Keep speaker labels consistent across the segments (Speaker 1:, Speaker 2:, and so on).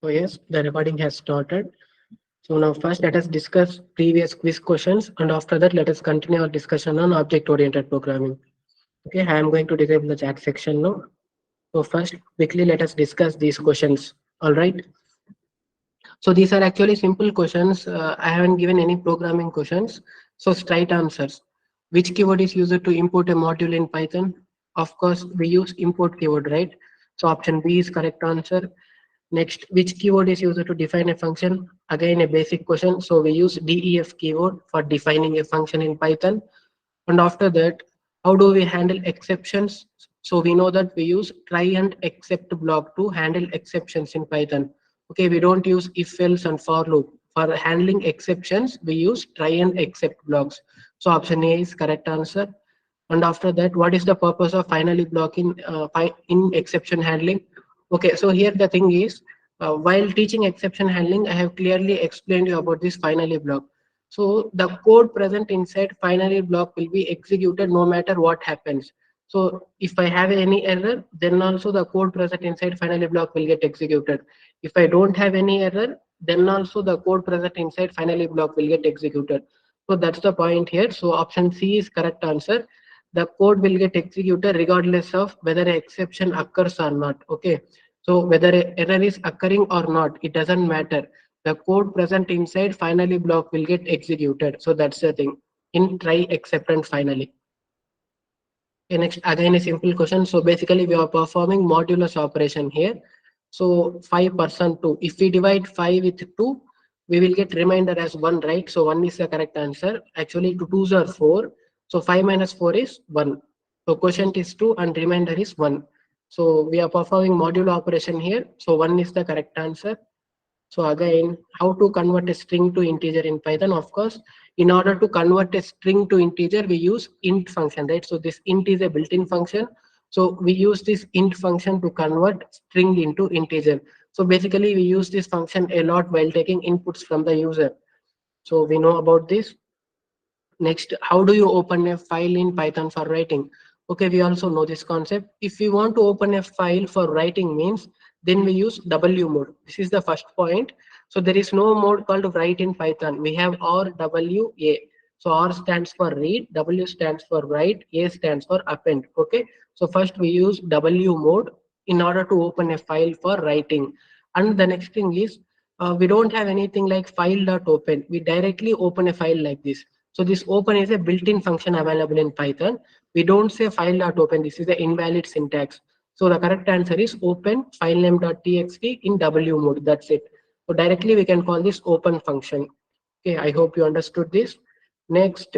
Speaker 1: So yes, the recording has started. So now first let us discuss previous quiz questions, and after that let us continue our discussion on object-oriented programming. Okay, I am going to disable the chat section now. So first, quickly let us discuss these questions. All right. So these are actually simple questions. I haven't given any programming questions. So straight answers. Which keyword is used to import a module in Python? Of course, we use import keyword, right? So option B is correct answer. Next, which keyword is used to define a function? Again, a basic question. So we use def keyword for defining a function in Python. And after that, how do we handle exceptions? So we know that we use try and except block to handle exceptions in Python. Okay, we don't use if else and for loop. For handling exceptions, we use try and except blocks. So option A is correct answer. And after that, what is the purpose of finally blocking in exception handling? Okay, so here the thing is, while teaching exception handling, I have clearly explained you about this finally block. So the code present inside finally block will be executed no matter what happens. So if I have any error, then also the code present inside finally block will get executed. If I don't have any error, then also the code present inside finally block will get executed. So that's the point here. So option C is correct answer. The code will get executed regardless of whether an exception occurs or not. Okay. So whether an error is occurring or not, it doesn't matter. The code present inside finally block will get executed. So that's the thing. In try, except, and finally. Okay, next, again a simple question. So basically we are performing modulus operation here. So 5% 2. If we divide 5 with 2, we will get remainder as 1, right? So 1 is the correct answer. Actually, 2 2s are 4. So 5 minus 4 is 1. So quotient is 2 and remainder is 1. So we are performing modulo operation here. So 1 is the correct answer. So again, how to convert a string to integer in Python? Of course, in order to convert a string to integer, we use int function, right? So this int is a built-in function. So we use this int function to convert string into integer. So basically, we use this function a lot while taking inputs from the user. So we know about this. Next, how do you open a file in Python for writing? Okay, we also know this concept. If we want to open a file for writing means, then we use W mode. This is the first point. So there is no mode called write in Python. We have RWA. So R stands for read, W stands for write, A stands for append. Okay. So first we use W mode in order to open a file for writing. And the next thing is we don't have anything like file.open. We directly open a file like this. So this open is a built-in function available in Python. We don't say file.open. This is the invalid syntax. So the correct answer is open filename.txt in W mode. That's it. So directly we can call this open function. Okay, I hope you understood this. Next,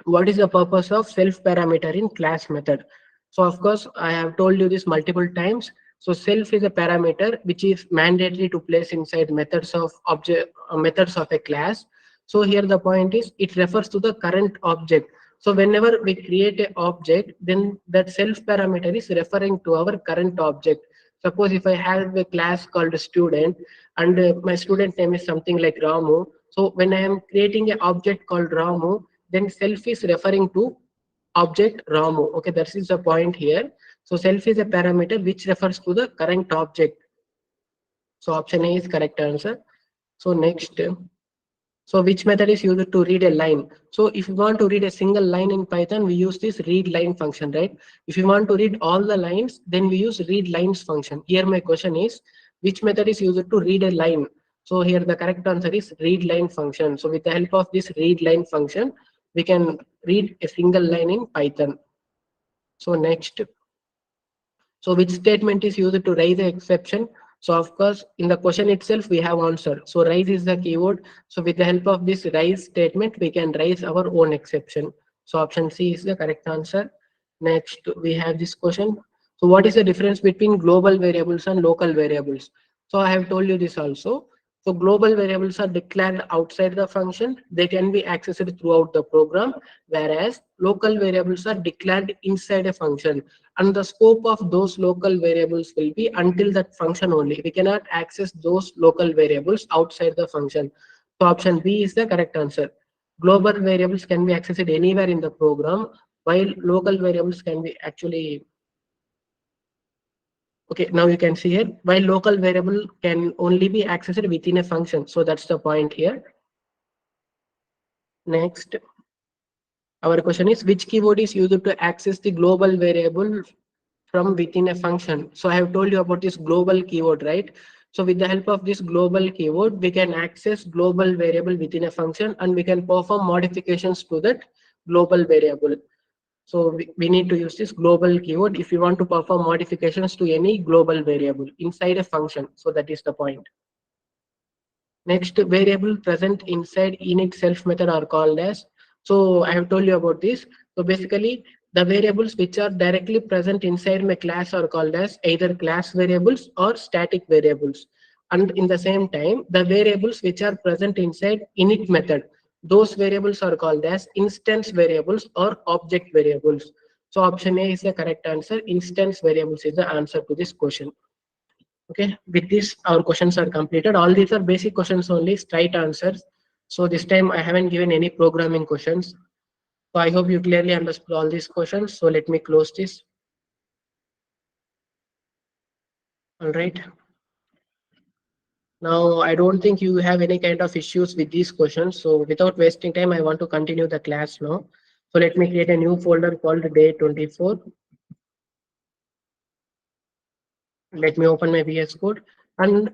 Speaker 1: what is the purpose of self parameter in class method? So of course I have told you this multiple times. So self is a parameter which is mandatory to place inside methods of object methods of a class. So here the point is it refers to the current object. So whenever we create a object, then that self parameter is referring to our current object. Suppose if I have a class called student, and my student name is something like Ramu. So when I am creating an object called Ramu, then self is referring to object Ramu. Okay, that is the point here. So self is a parameter which refers to the current object. So option A is correct answer. So next, so which method is used to read a line? So if you want to read a single line in Python, we use this read line function, right? If you want to read all the lines, then we use read lines function. Here my question is, which method is used to read a line? So here the correct answer is read line function. So with the help of this read line function, we can read a single line in Python. So next, so which statement is used to raise the exception? So of course, in the question itself, we have answer. So raise is the keyword. So with the help of this raise statement, we can raise our own exception. So option C is the correct answer. Next, we have this question. So what is the difference between global variables and local variables? So I have told you this also. So global variables are declared outside the function. They can be accessed throughout the program, whereas local variables are declared inside a function, and the scope of those local variables will be until that function only. We cannot access those local variables outside the function. So option B is the correct answer. Global variables can be accessed anywhere in the program, while local variables can be actually Okay, now you can see here, while local variable can only be accessed within a function. So that's the point here. Next, our question is which keyword is used to access the global variable from within a function. So I have told you about this global keyword, right? So with the help of this global keyword, we can access global variable within a function and we can perform modifications to that global variable. So we need to use this global keyword if you want to perform modifications to any global variable inside a function. So that is the point. Next, variable present inside init self method are called as. So I have told you about this. So basically, the variables which are directly present inside my class are called as either class variables or static variables. And in the same time, the variables which are present inside init method, those variables are called as instance variables or object variables. So option A is the correct answer. Instance variables is the answer to this question. Okay, with this, our questions are completed. All these are basic questions only, straight answers. So this time I haven't given any programming questions. So I hope you clearly understood all these questions. So let me close this. All right. Now I don't think you have any kind of issues with these questions. So without wasting time, I want to continue the class now. So let me create a new folder called day 24. Let me open my VS Code. And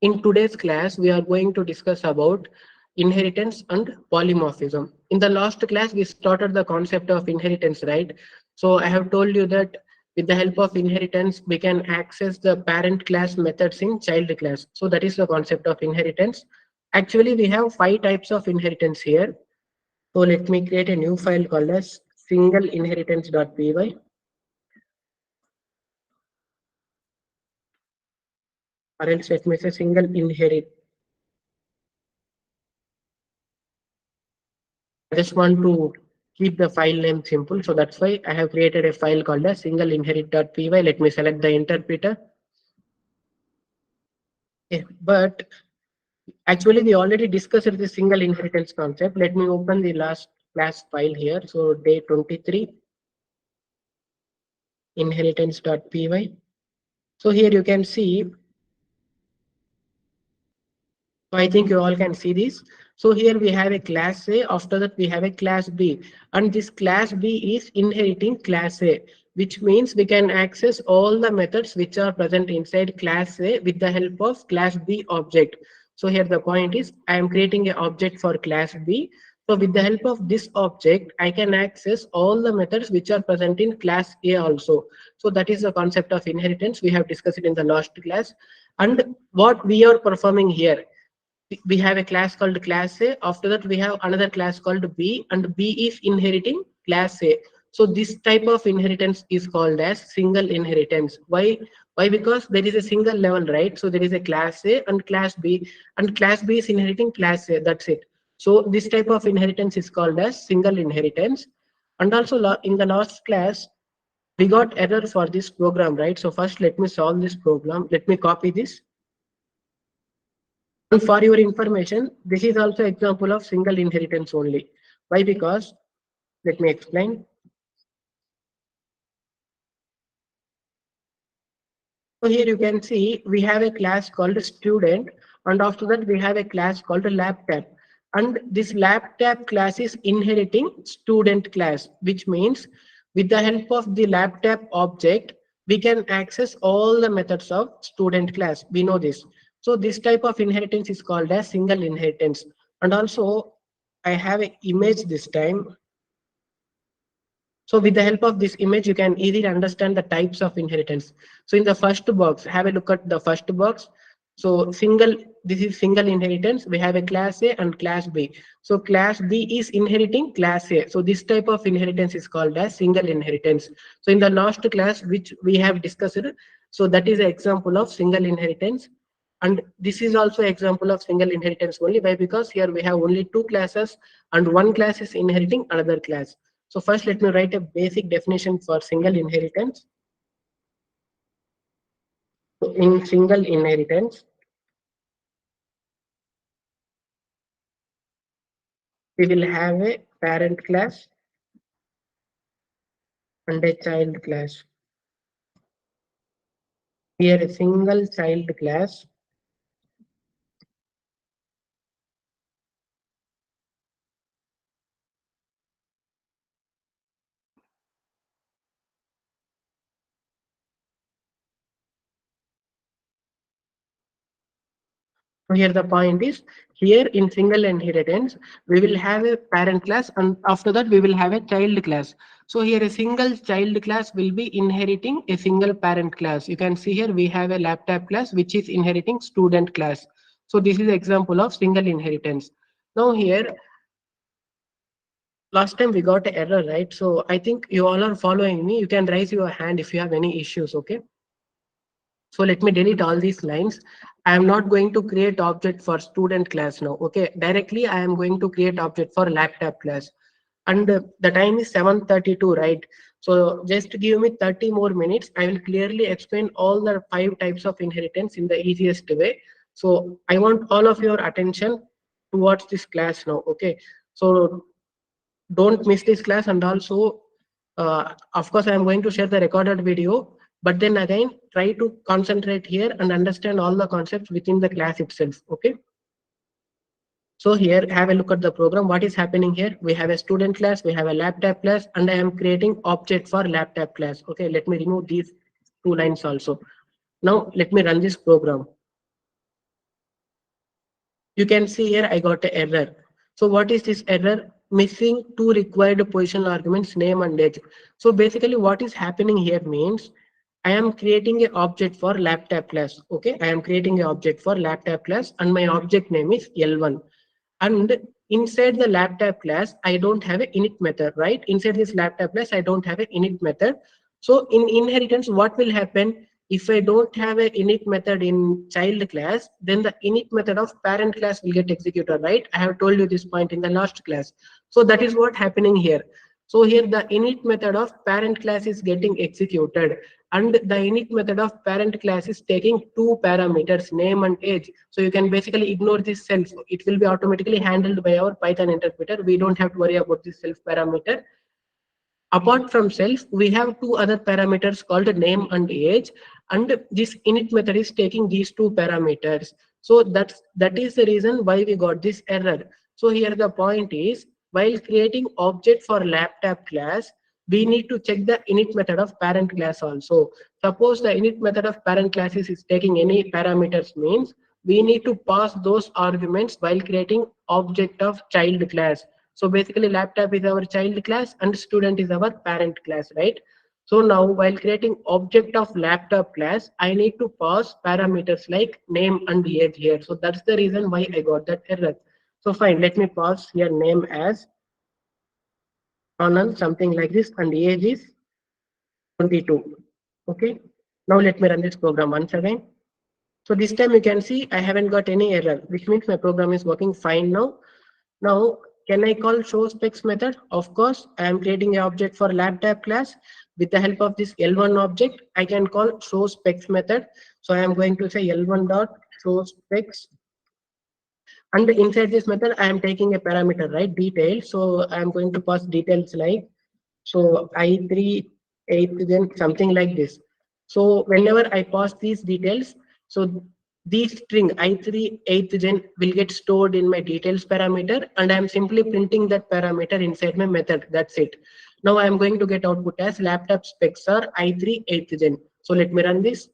Speaker 1: in today's class, we are going to discuss about inheritance and polymorphism. In the last class, we started the concept of inheritance, right? So I have told you that with the help of inheritance, we can access the parent class methods in child class. So that is the concept of inheritance. Actually, we have 5 types of inheritance here. So let me create a new file called as single inheritance.py, or else let me say single inherit. I just want to keep the file name simple. So that's why I have created a file called as single inherit.py. Let me select the interpreter. Okay. But actually, we already discussed the single inheritance concept. Let me open the last class file here. So day 23 inheritance.py. So here you can see. So I think you all can see this. So here we have a class A, after that we have a class B, and this class B is inheriting class A, which means we can access all the methods which are present inside class A with the help of class B object. So here the point is I am creating an object for class B. So with the help of this object, I can access all the methods which are present in class A also. So that is the concept of inheritance. We have discussed it in the last class. And what we are performing here, we have a class called class A. After that, we have another class called B, and B is inheriting class A. So this type of inheritance is called as single inheritance. Why? Why? Because there is a single level, right? So there is a class A and class B, and class B is inheriting class A. That's it. So this type of inheritance is called as single inheritance. And also in the last class, we got error for this program, right? So first, let me solve this program. Let me copy this. And for your information, this is also example of single inheritance only. Why? Because, let me explain. So here you can see we have a class called student, and after that we have a class called laptop. And this laptop class is inheriting student class, which means with the help of the laptop object, we can access all the methods of student class. We know this. So this type of inheritance is called as single inheritance. And also I have an image this time. So with the help of this image, you can easily understand the types of inheritance. So in the first box, have a look at the first box. So this is single inheritance. We have a class A and class B. So class B is inheriting class A. So this type of inheritance is called as single inheritance. So in the last class, which we have discussed, so that is an example of single inheritance. And this is also example of single inheritance only. Why? Because here we have only two classes and one class is inheriting another class. So first, let me write a basic definition for single inheritance. In single inheritance, we will have a parent class and a child class. Here a single child class. So here the point is, here in single inheritance, we will have a parent class and after that we will have a child class. So here a single child class will be inheriting a single parent class. You can see here we have a laptop class which is inheriting student class. So this is example of single inheritance. Now here, last time we got an error, right? So I think you all are following me. You can raise your hand if you have any issues, okay? So let me delete all these lines. I am not going to create object for student class now. Okay, directly I am going to create object for laptop class. And the time is 7:32, right? So just give me 30 more minutes. I will clearly explain all the 5 types of inheritance in the easiest way. So I want all of your attention towards this class now. Okay. So don't miss this class, and also of course I am going to share the recorded video, but then again try to concentrate here and understand all the concepts within the class itself. Okay, so here have a look at the program. What is happening here? We have a student class, we have a laptop class, and I am creating object for laptop class. Okay, let me remove these 2 lines also. Now let me run this program. You can see here I got an error. So what is this error? Missing 2 required positional arguments, name and age. So basically what is happening here means I am creating an object for laptop class. Okay, I am creating an object for laptop class and my object name is L1. And inside the laptop class, I don't have an init method, right? Inside this laptop class, I don't have an init method. So in inheritance, what will happen? If I don't have a init method in child class, then the init method of parent class will get executed, right? I have told you this point in the last class. So that is what happening here. So here the init method of parent class is getting executed, and the init method of parent class is taking 2 parameters, name and age. So you can basically ignore this self. It will be automatically handled by our Python interpreter. We don't have to worry about this self parameter. Apart from self, we have 2 other parameters called name and age, and this init method is taking these 2 parameters. So that is the reason why we got this error. So here the point is, while creating object for laptop class, we need to check the init method of parent class also. Suppose the init method of parent classes is taking any parameters means we need to pass those arguments while creating object of child class. So basically laptop is our child class and student is our parent class, right? So now while creating object of laptop class, I need to pass parameters like name and age here. So that's the reason why I got that error. So fine, let me pass here name as Anand, something like this, and age is 22. Okay. Now let me run this program once again. So this time you can see I haven't got any error, which means my program is working fine now. Now, can I call show specs method? Of course, I am creating an object for laptop class. With the help of this L1 object, I can call show specs method. So I am going to say L1 dot show specs. And inside this method, I am taking a parameter, right? Detail. So I am going to pass details like, so I3 8th gen, something like this. So whenever I pass these details, so these string I3 8th gen will get stored in my details parameter, and I am simply printing that parameter inside my method. That's it. Now I am going to get output as laptop specs are I3 8th gen. So let me run this.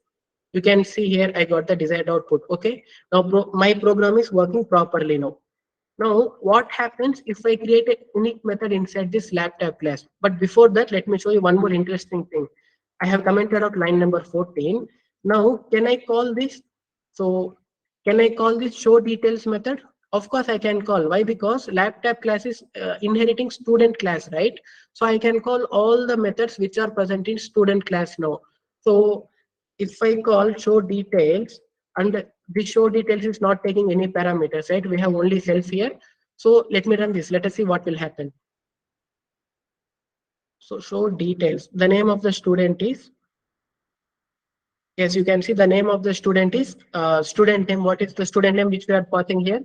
Speaker 1: You can see here I got the desired output. Okay. Now my program is working properly now. Now, what happens if I create a unique method inside this laptop class? But before that, let me show you one more interesting thing. I have commented out line number 14. Now, can I call this? So, can I call this show details method? Of course, I can call. Why? Because laptop class is inheriting student class, right? So, I can call all the methods which are present in student class now. So, if I call show details, and this show details is not taking any parameters, right? We have only self here. So let me run this. Let us see what will happen. So show details. The name of the student is, yes, you can see the name of the student is student name. What is the student name which we are passing here?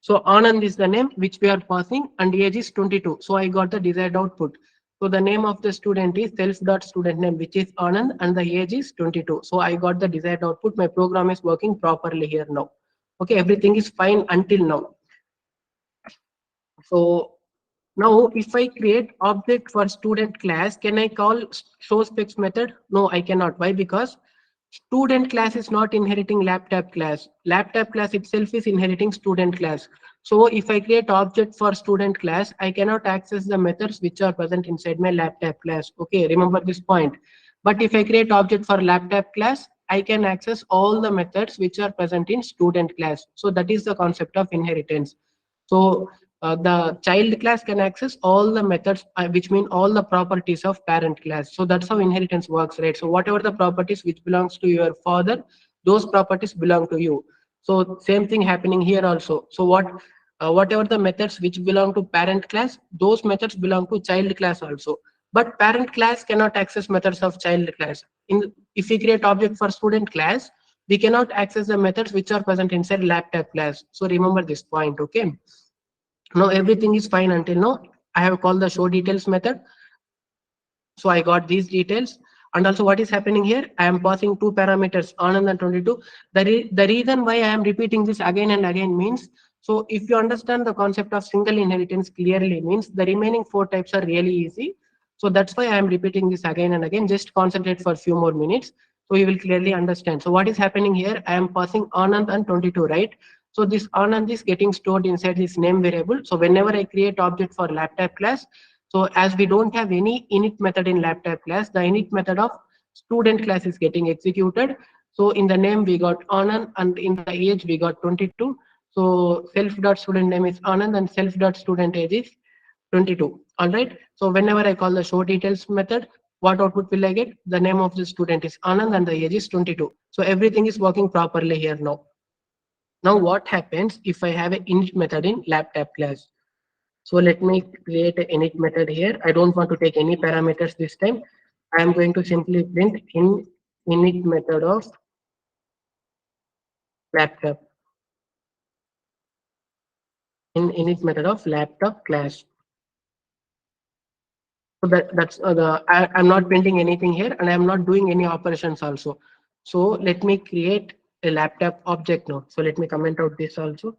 Speaker 1: So Anand is the name which we are passing and age is 22. So I got the desired output. So the name of the student is self dot student name, which is Anand, and the age is 22. So I got the desired output. My program is working properly here now. Okay, everything is fine until now. So now if I create object for student class, can I call show specs method? No, I cannot. Why? Because student class is not inheriting laptop class. Laptop class itself is inheriting student class. So if I create object for student class, I cannot access the methods which are present inside my laptop class. Okay, remember this point. But if I create object for laptop class, I can access all the methods which are present in student class. So that is the concept of inheritance. So the child class can access all the methods, which mean all the properties of parent class. So that's how inheritance works, right? So whatever the properties which belongs to your father, those properties belong to you. So same thing happening here also. So whatever the methods which belong to parent class, those methods belong to child class also. But parent class cannot access methods of child class. If we create object for student class, we cannot access the methods which are present inside laptop class. So remember this point, okay? Now everything is fine until now. I have called the show details method. So I got these details. And also what is happening here? I am passing two parameters, Anand and 22. The reason why I am repeating this again and again means, so if you understand the concept of single inheritance clearly, means the remaining four types are really easy. So that's why I am repeating this again and again. Just concentrate for a few more minutes. So you will clearly understand. So what is happening here? I am passing Anand and 22, right? So this Anand is getting stored inside this name variable. So whenever I create object for laptop class, so as we don't have any init method in laptop class, the init method of student class is getting executed. So in the name we got Anand, and in the age we got 22. So self dot student name is Anand and self dot student age is 22. All right. So whenever I call the show details method, what output will I get? The name of the student is Anand and the age is 22. So everything is working properly here now. Now what happens if I have an init method in laptop class? So let me create an init method here. I don't want to take any parameters this time. I am going to simply print in init method of laptop, in init method of laptop class. So that's I'm not printing anything here, and I'm not doing any operations also. So let me create a laptop object now. So let me comment out this also.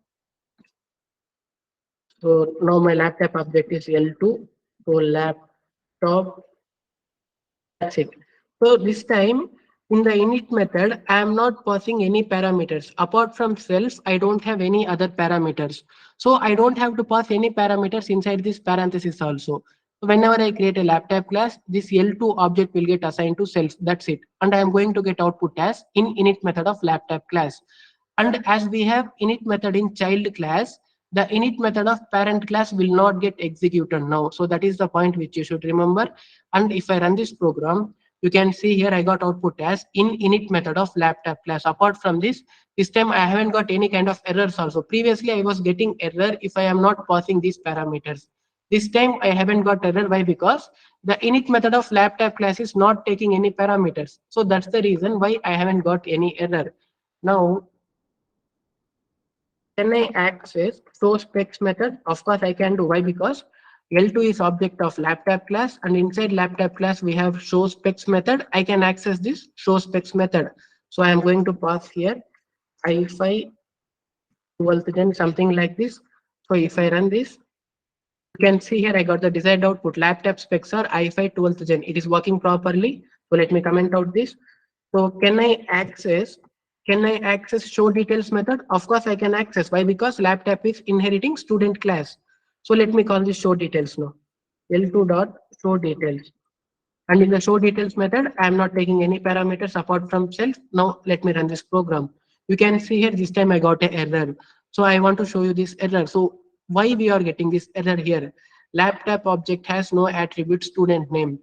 Speaker 1: So now my laptop object is L2. So laptop, that's it. So this time in the init method, I am not passing any parameters. Apart from self, I don't have any other parameters. So I don't have to pass any parameters inside this parenthesis also. So whenever I create a laptop class, this L2 object will get assigned to self. That's it. And I am going to get output as in init method of laptop class. And as we have init method in child class, the init method of parent class will not get executed now. So that is the point which you should remember. And if I run this program, you can see here I got output as in init method of laptop class. Apart from this time I haven't got any kind of errors also. Previously I was getting error if I am not passing these parameters. This time I haven't got error. Why? Because the init method of laptop class is not taking any parameters. So that's the reason why I haven't got any error. Now can I access show specs method? Of course I can do. Why? Because L2 is object of laptop class, and inside laptop class we have show specs method. I can access this show specs method. So I am going to pass here I5 12th gen, something like this. So if I run this, you can see here I got the desired output. Laptop specs are i5 12th gen. It is working properly. So let me comment out this. So can I access show details method? Of course I can access. Why? Because laptop is inheriting student class. So let me call this show details now. L2 dot show details. And in the show details method, I am not taking any parameters apart from self. Now let me run this program. You can see here this time I got an error. So I want to show you this error. So why we are getting this error here? Laptop object has no attribute student name.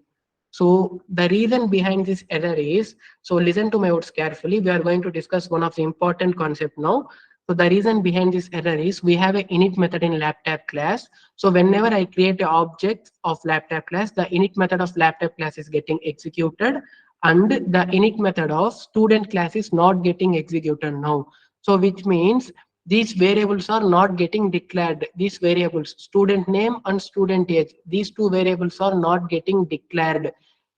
Speaker 1: So the reason behind this error is, so listen to my words carefully. We are going to discuss one of the important concept now. So the reason behind this error is we have a init method in laptop class. So whenever I create an object of laptop class, the init method of laptop class is getting executed, and the init method of student class is not getting executed now. So which means these variables are not getting declared. These variables, student name and student age, these two variables are not getting declared,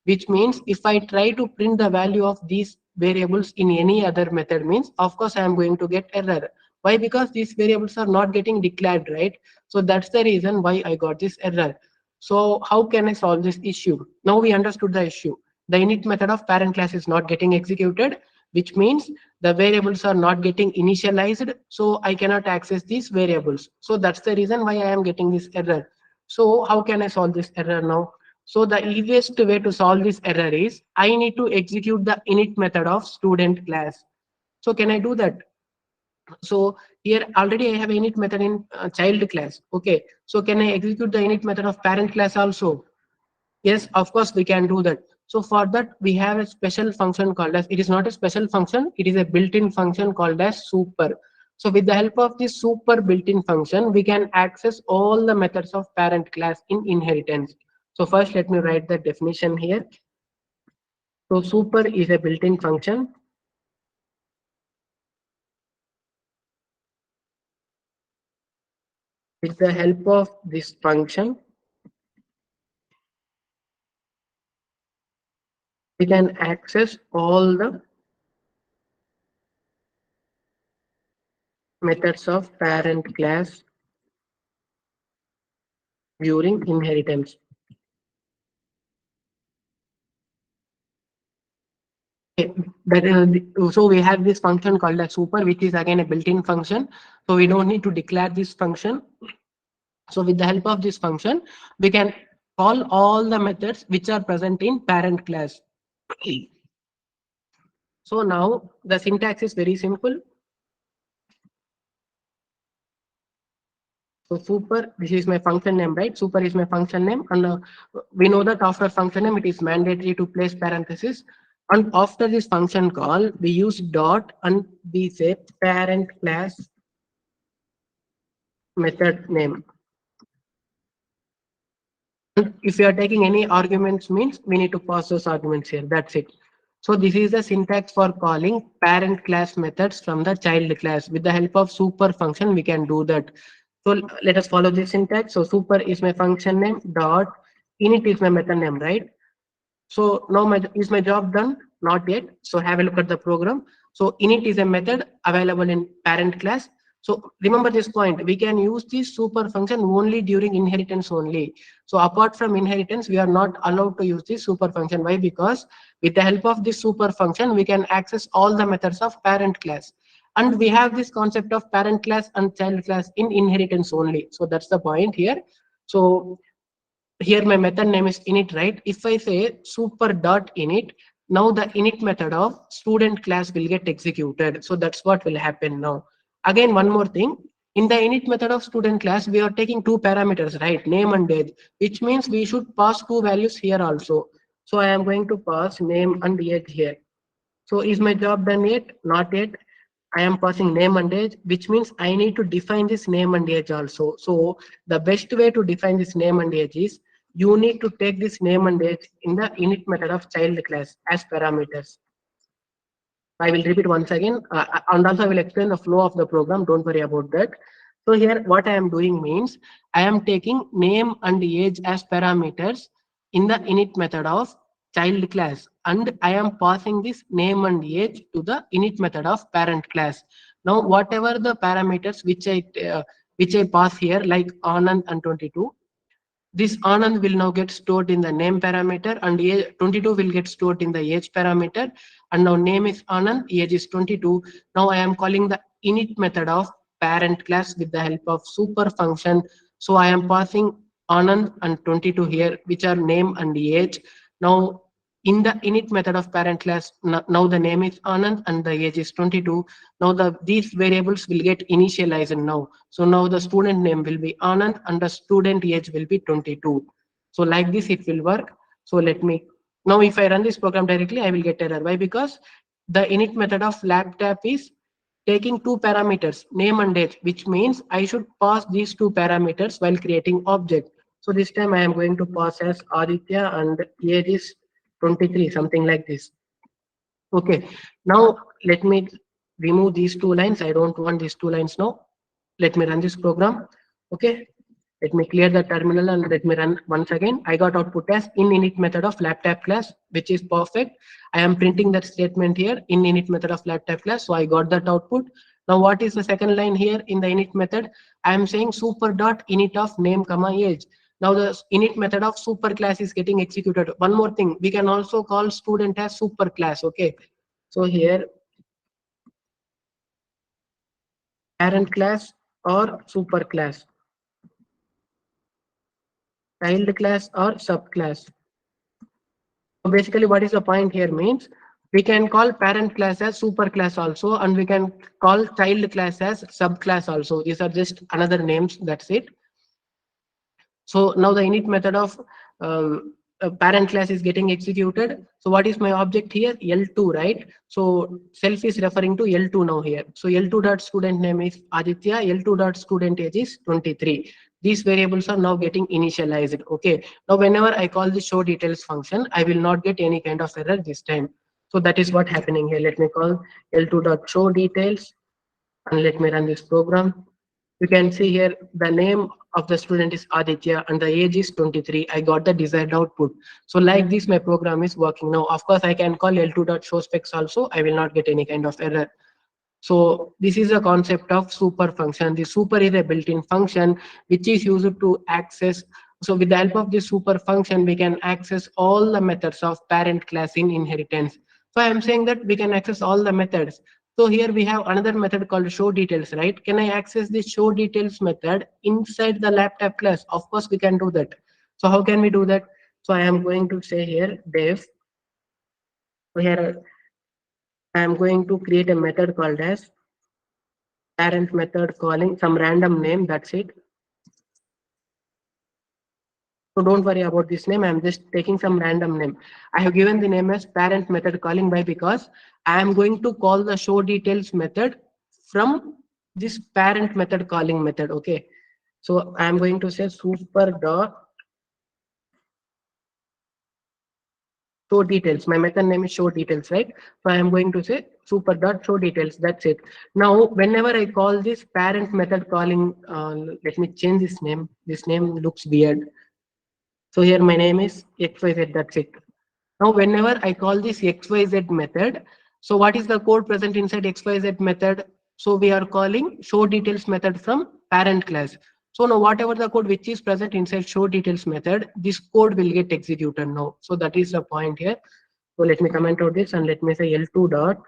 Speaker 1: which means if I try to print the value of these variables in any other method means, of course, I am going to get error. Why? Because these variables are not getting declared, right? So that's the reason why I got this error. So how can I solve this issue? Now we understood the issue. The init method of parent class is not getting executed, which means the variables are not getting initialized, so I cannot access these variables. So that's the reason why I am getting this error. So how can I solve this error now? So the easiest way to solve this error is I need to execute the init method of student class. So can I do that? So here already I have init method in child class. Okay. So can I execute the init method of parent class also? Yes, of course we can do that. So for that we have a special function called as, it is not a special function, it is a built-in function called as super. So with the help of this super built-in function, we can access all the methods of parent class in inheritance. So first let me write the definition here. So super is a built-in function. With the help of this function, we can access all the methods of parent class during inheritance. Okay, so we have this function called as super, which is again a built-in function. So we don't need to declare this function. So with the help of this function, we can call all the methods which are present in parent class. So now the syntax is very simple. So super, this is my function name, right? Super is my function name, and we know that after function name, it is mandatory to place parenthesis. And after this function call, we use dot and we say parent class method name. And if you are taking any arguments means we need to pass those arguments here. That's it. So this is the syntax for calling parent class methods from the child class. With the help of super function, we can do that. So let us follow this syntax. So super is my function name, dot init is my method name, right? So now is my job done? Not yet. So have a look at the program. So init is a method available in parent class. So remember this point, we can use this super function only during inheritance only. So apart from inheritance, we are not allowed to use this super function. Why? Because with the help of this super function, we can access all the methods of parent class. And we have this concept of parent class and child class in inheritance only. So that's the point here. So here my method name is init, right? If I say super dot init, now the init method of student class will get executed. So that's what will happen now. Again, one more thing, in the init method of student class, we are taking two parameters, right? Name and age, which means we should pass two values here also. So I am going to pass name and age here. So is my job done yet? Not yet. I am passing name and age, which means I need to define this name and age also. So the best way to define this name and age is you need to take this name and age in the init method of child class as parameters. I will repeat once again, and also I will explain the flow of the program. Don't worry about that. So here, what I am doing means I am taking name and age as parameters in the init method of child class, and I am passing this name and age to the init method of parent class. Now, whatever the parameters which I pass here, like Anand and 22, this Anand will now get stored in the name parameter, and 22 will get stored in the age parameter. And now name is Anand, age is 22. Now I am calling the init method of parent class with the help of super function. So I am passing Anand and 22 here, which are name and age. Now in the init method of parent class, now the name is Anand and the age is 22. Now these variables will get initialized now. So now the student name will be Anand and the student age will be 22. So like this it will work. So let me, now if I run this program directly, I will get error. Why? Because the init method of laptop is taking two parameters, name and age, which means I should pass these two parameters while creating object. So this time I am going to pass as Aditya and age is 23, something like this. Okay. Now let me remove these two lines. I don't want these two lines now. Let me run this program. Okay. Let me clear the terminal and let me run once again. I got output as in init method of laptop class, which is perfect. I am printing that statement here in init method of laptop class. So I got that output. Now what is the second line here in the init method? I am saying super dot init of name comma age. Now the init method of super class is getting executed. One more thing, we can also call student as super class. Okay. So here parent class or super class, child class or subclass. So basically, what is the point here means we can call parent class as super class also, and we can call child class as subclass also. These are just another names. That's it. So now the init method of parent class is getting executed. So what is my object here? L2, right? So self is referring to L2 now here. So L2 dot student name is Aditya. L2 dot student age is 23. These variables are now getting initialized. Okay. Now whenever I call the show details function, I will not get any kind of error this time. So that is what happening here. Let me call L2 dot show details and let me run this program. You can see here the name of the student is Aditya and the age is 23. I got the desired output. So like this, my program is working now. Of course, I can call L2.showSpecs also. I will not get any kind of error. So this is a concept of super function. The super is a built-in function which is used to access. So with the help of this super function, we can access all the methods of parent class in inheritance. So I am saying that we can access all the methods. So here we have another method called show details, right? Can I access this show details method inside the laptop class? Of course, we can do that. So how can we do that? So I am going to say here def. So here I am going to create a method called as parent method calling some random name. That's it. So don't worry about this name. I'm just taking some random name. I have given the name as parent method calling by because I am going to call the show details method from this parent method calling method. Okay. So I'm going to say super dot show details. My method name is show details, right? So I am going to say super dot show details. That's it. Now, whenever I call this parent method calling, let me change this name. This name looks weird. So here my name is XYZ, that's it. Now whenever I call this XYZ method, so what is the code present inside XYZ method? So we are calling show details method from parent class. So now whatever the code which is present inside show details method, this code will get executed now. So that is the point here. So let me comment out this and let me say L2 dot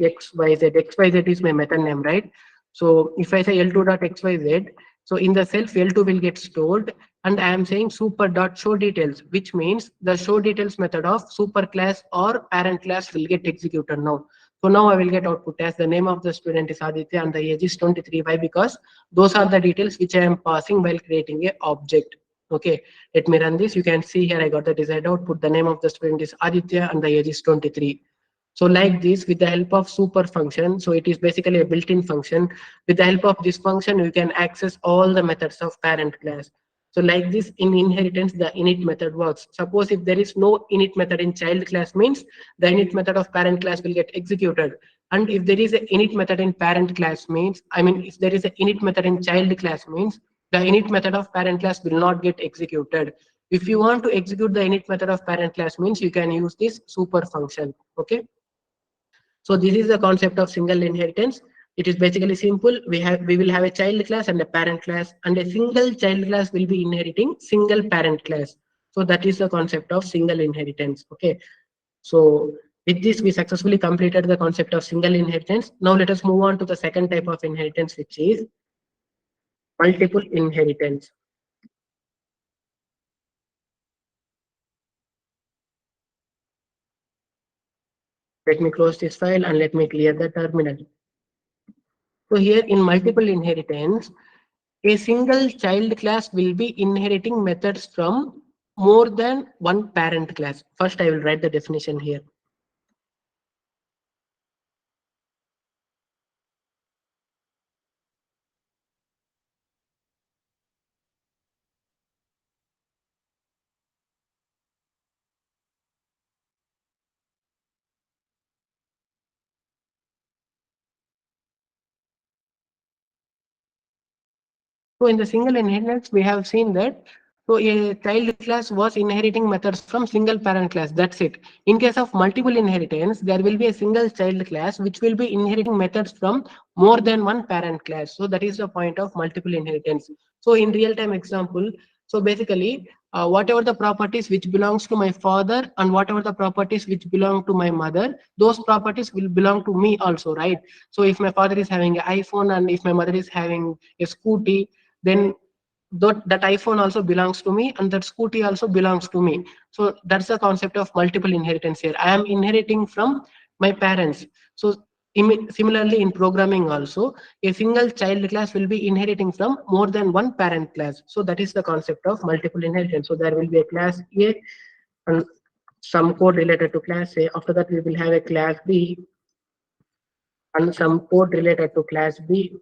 Speaker 1: XYZ. XYZ is my method name, right? So if I say L2 dot XYZ, so in the self L2 will get stored and I am saying super dot show details, which means the show details method of super class or parent class will get executed now. So now I will get output as the name of the student is Aditya and the age is 23. Why? Because those are the details which I am passing while creating a object. Okay, let me run this. You can see here I got the desired output. The name of the student is Aditya and the age is 23. So like this, with the help of super function, so it is basically a built-in function. With the help of this function, we can access all the methods of parent class. So like this, in inheritance, the init method works. Suppose if there is no init method in child class means the init method of parent class will get executed. And if there is a init method in parent class means, I mean, if there is a init method in child class means the init method of parent class will not get executed. If you want to execute the init method of parent class means you can use this super function. Okay. So this is the concept of single inheritance. It is basically simple. We will have a child class and a parent class, and a single child class will be inheriting single parent class. So that is the concept of single inheritance. Okay. So with this, we successfully completed the concept of single inheritance. Now let us move on to the second type of inheritance, which is multiple inheritance. Let me close this file and let me clear the terminal. So here in multiple inheritance, a single child class will be inheriting methods from more than one parent class. First, I will write the definition here. So in the single inheritance, we have seen that so a child class was inheriting methods from single parent class. That's it. In case of multiple inheritance, there will be a single child class which will be inheriting methods from more than one parent class. So that is the point of multiple inheritance. So in real time example, so basically, whatever the properties which belongs to my father and whatever the properties which belong to my mother, those properties will belong to me also, right? So if my father is having an iPhone and if my mother is having a scooty, then that iPhone also belongs to me and that scooty also belongs to me. So that's the concept of multiple inheritance here. I am inheriting from my parents. So similarly in programming also, a single child class will be inheriting from more than one parent class. So that is the concept of multiple inheritance. So there will be a class A and some code related to class A. After that we will have a class B and some code related to class B.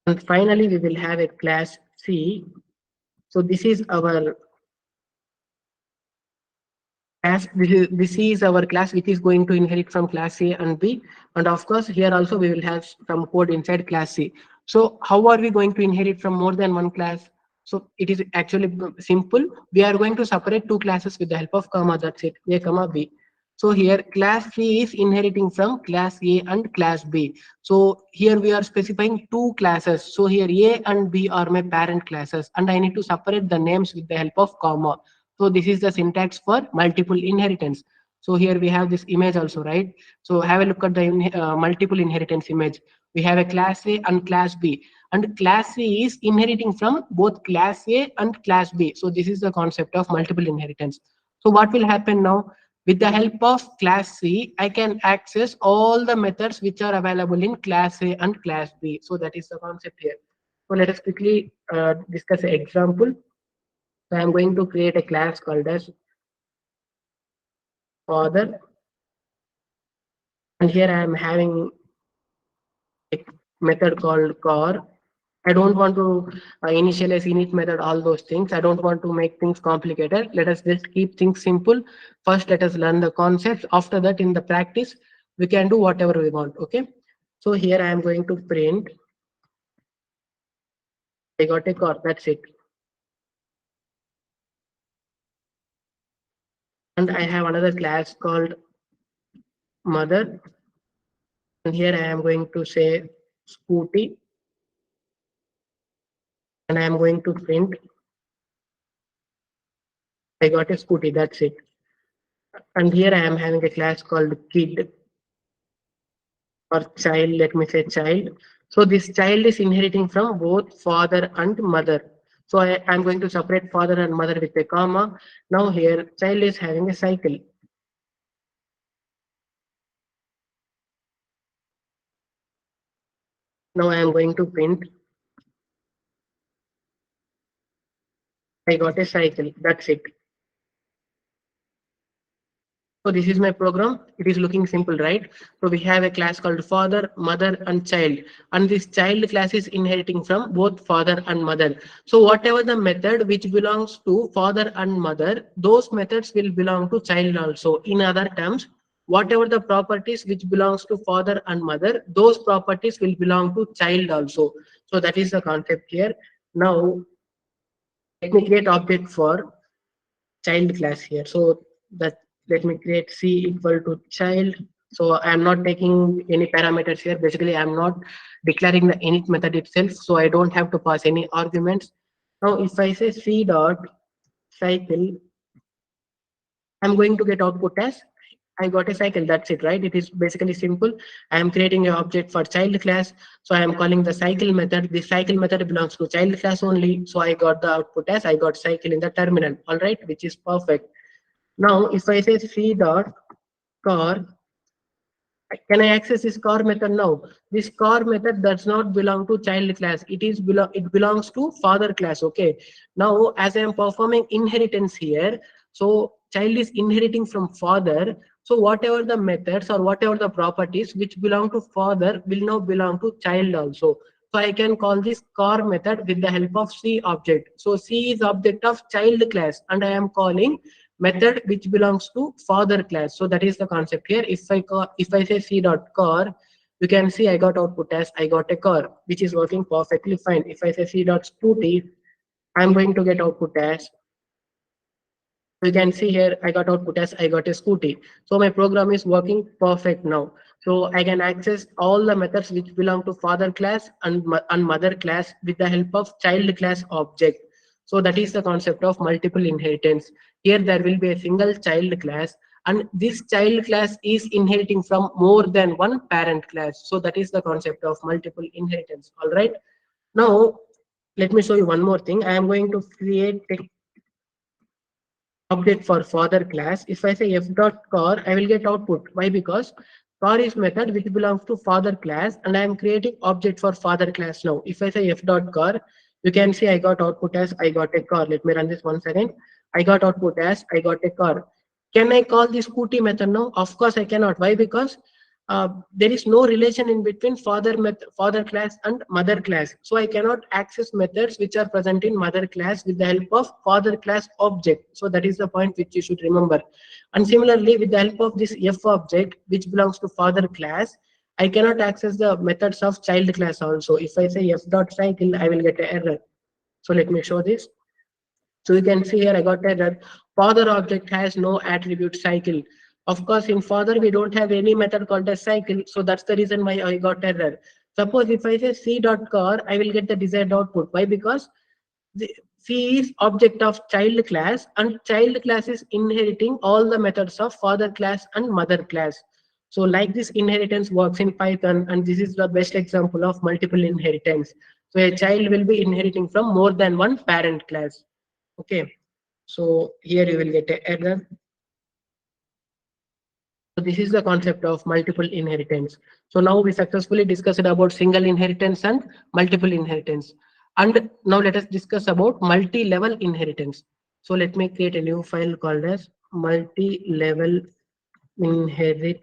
Speaker 1: And finally, we will have a class C. So this is our class which is going to inherit from class A and B. And of course, here also we will have some code inside class C. So how are we going to inherit from more than one class? So it is actually simple. We are going to separate two classes with the help of comma. That's it. A comma B. So here class C is inheriting from class A and class B. So here we are specifying two classes. So here A and B are my parent classes and I need to separate the names with the help of comma. So this is the syntax for multiple inheritance. So here we have this image also, right? So have a look at the multiple inheritance image. We have a class A and class B, and class A is inheriting from both class A and class B. So this is the concept of multiple inheritance. So what will happen now? With the help of class C, I can access all the methods which are available in class A and class B. So that is the concept here. So let us quickly discuss an example. So I'm going to create a class called as father, and here I am having a method called car. I don't want to initialize init method, all those things. I don't want to make things complicated. Let us just keep things simple. First, let us learn the concepts. After that, in the practice, we can do whatever we want. Okay. So here I am going to print. I got a car. That's it. And I have another class called mother. And here I am going to say scooty. And I am going to print. I got a scooty. That's it. And here I am having a class called kid or child. Let me say child. So this child is inheriting from both father and mother. So I'm going to separate father and mother with a comma. Now here child is having a cycle. Now I am going to print. I got a cycle. That's it. So this is my program. It is looking simple, right? So we have a class called father, mother, and child. And this child class is inheriting from both father and mother. So whatever the method which belongs to father and mother, those methods will belong to child also. In other terms, whatever the properties which belongs to father and mother, those properties will belong to child also. So that is the concept here. Now let me create object for child class here. So that let me create C equal to child. So I am not taking any parameters here. Basically, I am not declaring the init method itself. So I don't have to pass any arguments. Now, if I say C dot cycle, I'm going to get output as I got a cycle. That's it, right? It is basically simple. I am creating an object for child class. So I am calling the cycle method. The cycle method belongs to child class only. So I got the output as I got cycle in the terminal. All right, which is perfect. Now, if I say C dot car, can I access this car method now? This car method does not belong to child class. It belongs to father class. Okay. Now, as I am performing inheritance here, so child is inheriting from father. So whatever the methods or whatever the properties which belong to father will now belong to child also. So I can call this car method with the help of C object. So C is object of child class, and I am calling method which belongs to father class. So that is the concept here. If I say c dot car, You can see I got output as I got a car, which is working perfectly fine. If I say c dot scooty, I'm going to get output as, you can see here I got output as I got a scooty. So my program is working perfect now. So I can access all the methods which belong to father class and, and mother class with the help of child class object. So that is the concept of multiple inheritance. Here there will be a single child class, and this child class is inheriting from more than one parent class. So that is the concept of multiple inheritance. All right, now let me show you one more thing. I am going to create a object for father class. If I say f dot car, I will get output. Why? Because car is method which belongs to father class, and I am creating object for father class now. If I say f dot car, you can see I got output as I got a car. Let me run this one second. I got output as I got a car. Can I call this scooty method now? Of course I cannot. Why? Because there is no relation in between father class and mother class. So I cannot access methods which are present in mother class with the help of father class object. So that is the point which you should remember. And similarly, with the help of this f object which belongs to father class, I cannot access the methods of child class also. If I say f dot cycle, I will get an error. So let me show this. So you can see here I got error. Father object has no attribute cycle. Of course, in father we don't have any method called as cycle, so that's the reason why I got error. Suppose if I say c dot car, I will get the desired output. Why? Because the C is object of child class, and child class is inheriting all the methods of father class and mother class. So like this inheritance works in Python, and this is the best example of multiple inheritance. So a child will be inheriting from more than one parent class. Okay, so here you will get an error. So this is the concept of multiple inheritance. So now we successfully discussed about single inheritance and multiple inheritance. And now let us discuss about multi-level inheritance. So let me create a new file called as multi-level inherit.py.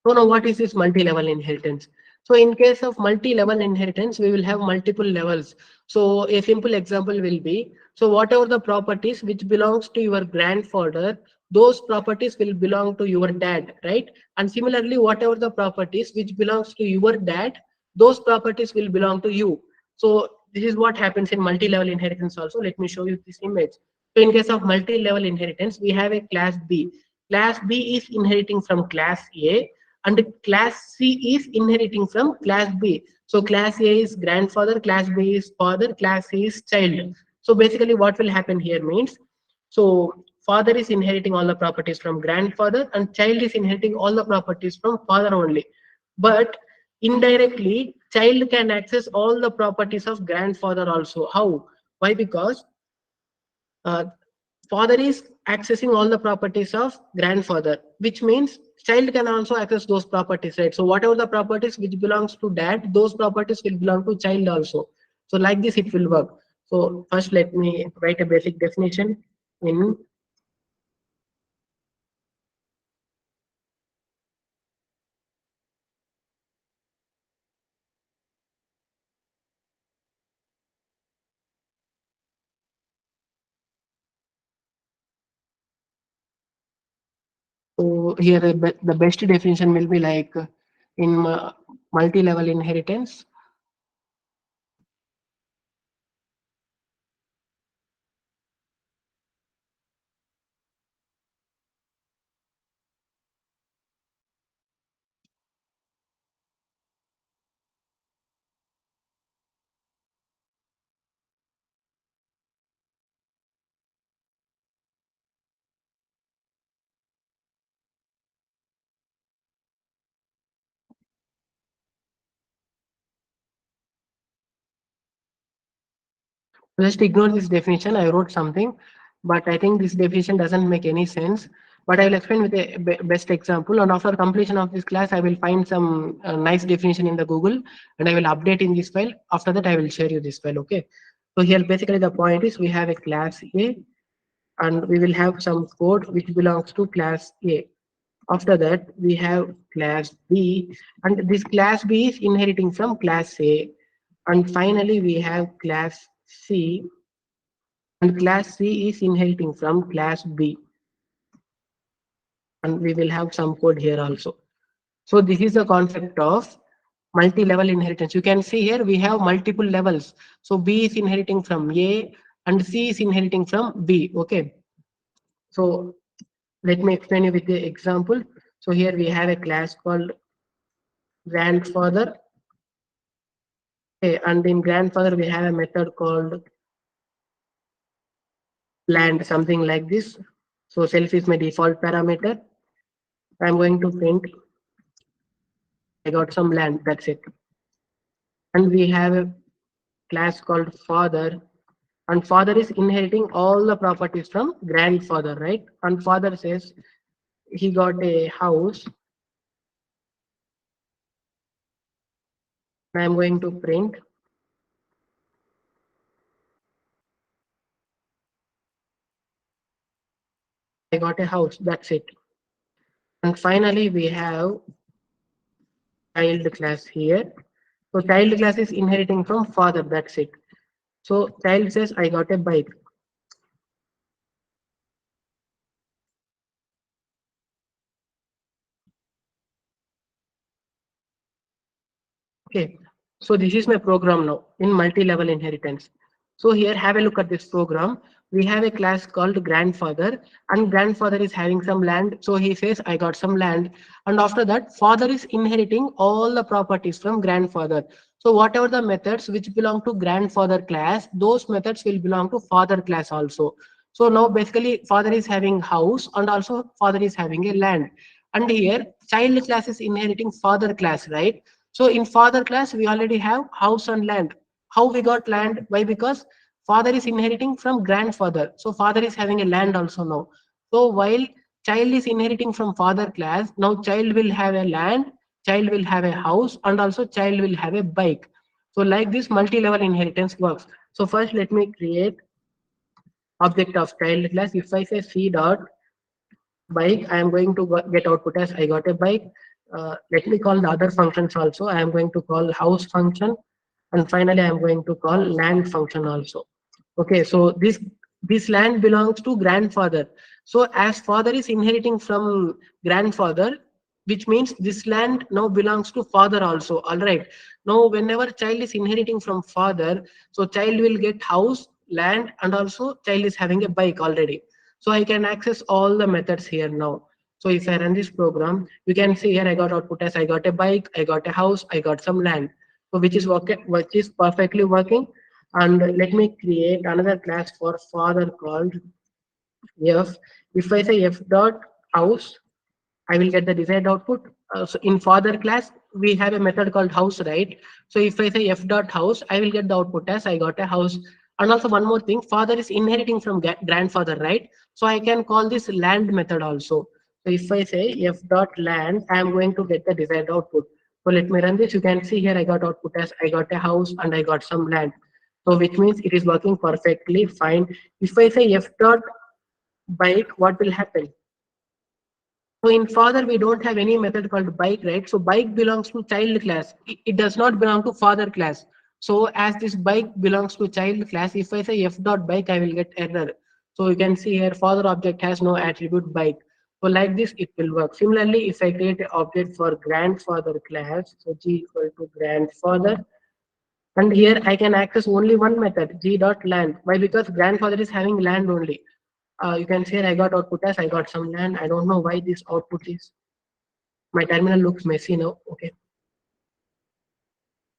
Speaker 1: So now what is this multi-level inheritance? So in case of multi-level inheritance, we will have multiple levels. So a simple example will be, so whatever the properties which belongs to your grandfather, those properties will belong to your dad, right? And similarly, whatever the properties which belongs to your dad, those properties will belong to you. So this is what happens in multi-level inheritance also. Let me show you this image. So in case of multi-level inheritance, we have a class B. Class B is inheriting from class A, and class C is inheriting from class B. So class A is grandfather, class B is father, class C is child. So basically what will happen here means, so father is inheriting all the properties from grandfather, and child is inheriting all the properties from father only. But indirectly, child can access all the properties of grandfather also. How? Why? Because uh, father is accessing all the properties of grandfather, which means child can also access those properties, right? So whatever the properties which belongs to dad, those properties will belong to child also. So like this it will work. So first let me write a basic definition in. So here the best definition will be like in multi-level inheritance. Just ignore this definition. I wrote something, but I think this definition doesn't make any sense. But I will explain with a best example. And after completion of this class, I will find some nice definition in the Google, and I will update in this file. After that, I will share you this file. Okay. So here basically the point is we have a class A, and we will have some code which belongs to class A. After that, we have class B, and this class B is inheriting from class A. And finally, we have class C, and class C is inheriting from class B. and we will have some code here also. So this is the concept of multi-level inheritance. You can see here we have multiple levels. So B is inheriting from A and C is inheriting from B. Okay. So let me explain you with the example. So here we have a class called grandfather. Okay, and in grandfather we have a method called land, something like this. So self is my default parameter. I'm going to print I got some land. That's it. And we have a class called father, and father is inheriting all the properties from grandfather, right? And father says he got a house. I'm going to print I got a house. That's it. And finally we have child class here. So child class is inheriting from father. That's it. So child says I got a bike. Okay, so this is my program now in multi-level inheritance. So here, have a look at this program. We have a class called grandfather, and grandfather is having some land. So he says, I got some land. And after that, father is inheriting all the properties from grandfather. So whatever the methods which belong to grandfather class, those methods will belong to father class also. So now basically father is having house and also father is having a land. And here child class is inheriting father class, right? So in father class, we already have house and land. How we got land? Why? Because father is inheriting from grandfather. So father is having a land also now. So while child is inheriting from father class, now child will have a land, child will have a house, and also child will have a bike. So like this multi-level inheritance works. So first let me create object of child class. If I say c dot bike, I am going to get output as I got a bike. Let me call the other functions also. I am going to call house function, and finally I am going to call land function also. Okay, so this land belongs to grandfather. So as father is inheriting from grandfather, which means this land now belongs to father also. All right. Now whenever child is inheriting from father, so child will get house, land, and also child is having a bike already. So I can access all the methods here now. So if I run this program, you can see here I got output as I got a bike, I got a house, I got some land. So which is perfectly working. And let me create another class for father called f. If I say f dot house, I will get the desired output. So in father class, we have a method called house, right? So if I say f dot house, I will get the output as I got a house. And also one more thing, father is inheriting from grandfather, right? So I can call this land method also. So if I say f dot land, I am going to get the desired output. So let me run this. You can see here I got output as I got a house and I got some land. So which means it is working perfectly fine. If I say f dot bike, what will happen? So in father, we don't have any method called bike, right? So bike belongs to child class. It does not belong to father class. So as this bike belongs to child class, if I say f dot bike, I will get error. So you can see here father object has no attribute bike. So like this, it will work. Similarly, if I create an object for grandfather class, so g equal to grandfather, and here I can access only one method, g dot land. Why? Because grandfather is having land only. You can see I got output as I got some land. I don't know why this output is. My terminal looks messy now. Okay.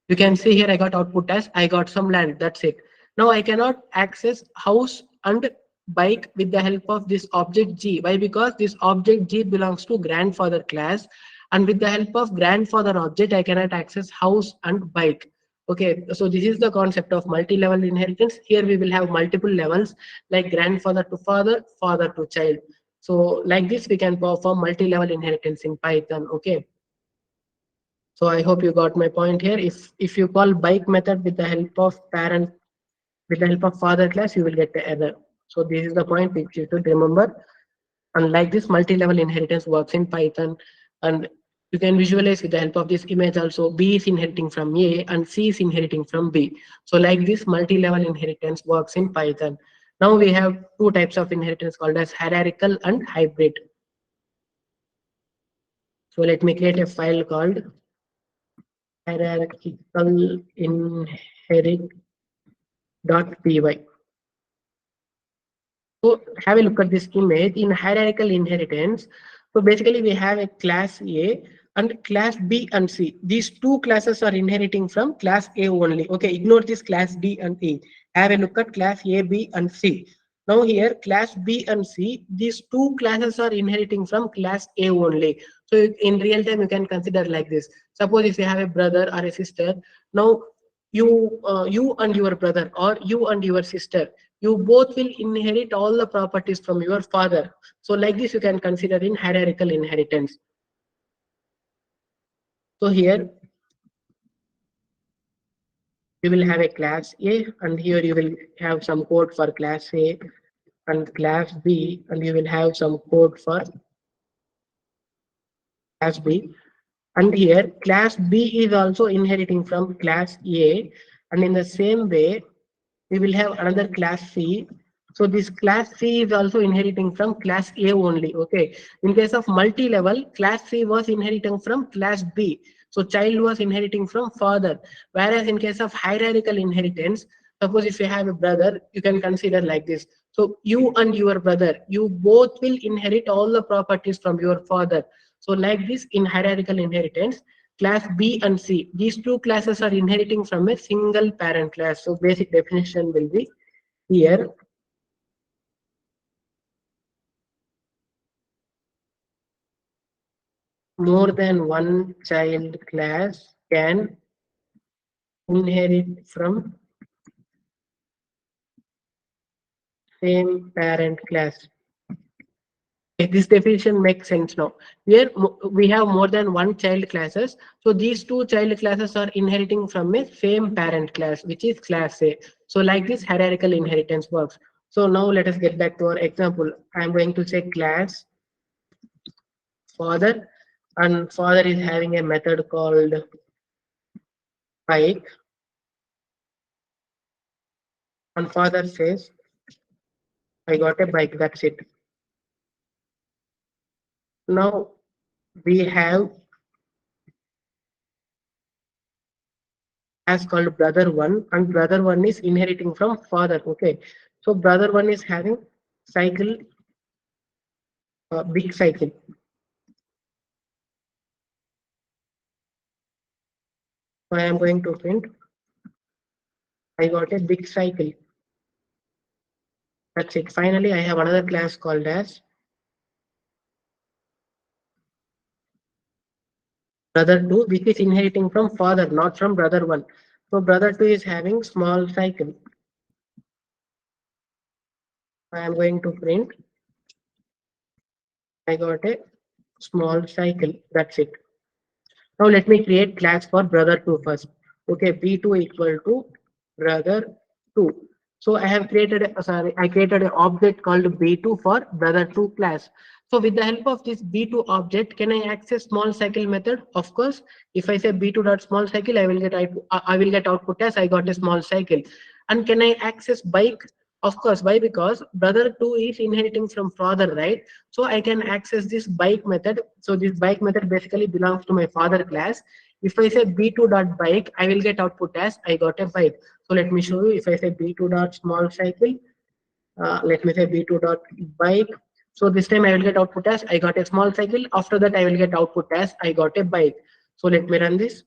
Speaker 1: You can see here I got output as I got some land. That's it. Now I cannot access house and bike with the help of this object G. Why? Because this object G belongs to grandfather class, and with the help of grandfather object, I cannot access house and bike. Okay, so this is the concept of multi-level inheritance. Here we will have multiple levels like grandfather to father, father to child. So like this, we can perform multi-level inheritance in Python. Okay. So I hope you got my point here. If you call bike method with the help of parent, with the help of father class, you will get the error. So this is the point which you should remember. And like this, multi-level inheritance works in Python, and you can visualize with the help of this image also. B is inheriting from A and C is inheriting from B. So like this, multi-level inheritance works in Python. Now we have two types of inheritance called as hierarchical and hybrid. So let me create a file called hierarchical inherit.py. So have a look at this image in hierarchical inheritance. So basically we have a class A and class B and C. These two classes are inheriting from class A only. Okay, ignore this class D and E. Have a look at class A, B and C. Now here class B and C, these two classes are inheriting from class A only. So in real time you can consider like this. Suppose if you have a brother or a sister, now you and your brother or you and your sister, you both will inherit all the properties from your father. So like this you can consider in hierarchical inheritance. So here you will have a class A and here you will have some code for class A and class B and you will have some code for class B. And here class B is also inheriting from class A, and in the same way we will have another class C. So this class C is also inheriting from class A only. Okay. In case of multi-level, class C was inheriting from class B. So child was inheriting from father. Whereas in case of hierarchical inheritance, suppose if you have a brother, you can consider like this. So you and your brother, you both will inherit all the properties from your father. So like this in hierarchical inheritance, class B and C, these two classes are inheriting from a single parent class. So basic definition will be here. More than one child class can inherit from same parent class. This definition makes sense now. Here we have more than one child classes. So these two child classes are inheriting from a same parent class, which is class A. So like this hierarchical inheritance works. So now let us get back to our example. I am going to say class father, and father is having a method called bike, and father says I got a bike, that's it. Now we have as called brother one, and brother one is inheriting from father. Okay, so brother one is having cycle, big cycle. So I am going to print I got a big cycle, that's it. Finally I have another class called as brother 2, which is inheriting from father, not from brother 1. So brother 2 is having small cycle. I am going to print I got a small cycle, that's it. Now let me create class for brother 2 first. Okay, b2 equal to brother 2. So I have created I created an object called b2 for brother 2 class. So with the help of this b2 object, can I access small cycle method? Of course, if I say b2 dot small cycle, I will get output as I got a small cycle. And can I access bike? Of course. Why? Because brother 2 is inheriting from father, right? So I can access this bike method. So this bike method basically belongs to my father class. If I say b2 dot bike, I will get output as I got a bike. So let me show you. If I say b2 dot small cycle, let me say b2 dot bike. So this time I will get output as I got a small cycle. After that I will get output as I got a bike. So let me run this.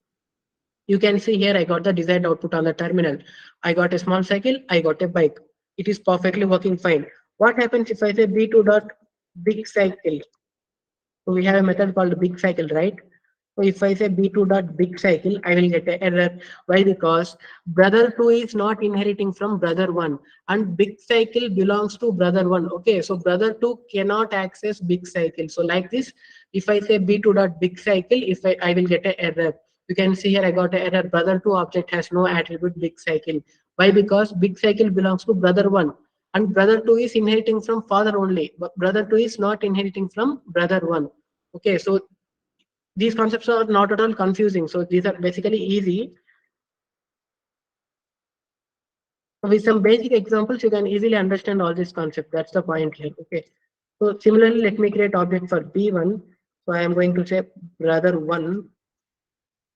Speaker 1: You can see here I got the desired output on the terminal. I got a small cycle, I got a bike. It is perfectly working fine. What happens if I say b2 dot big cycle? So we have a method called big cycle, right? So if I say b2 dot big cycle, I will get an error. Why? Because brother 2 is not inheriting from brother 1 and big cycle belongs to brother 1. Okay, so brother 2 cannot access big cycle. So like this, if I say b2 dot big cycle, if I will get an error. You can see here I got an error. Brother 2 object has no attribute big cycle. Why? Because big cycle belongs to brother 1 and brother 2 is inheriting from father only, but brother 2 is not inheriting from brother 1. Okay, so these concepts are not at all confusing. So these are basically easy. With some basic examples, you can easily understand all this concept. That's the point here. Okay. So similarly, let me create object for B1. So I am going to say brother one.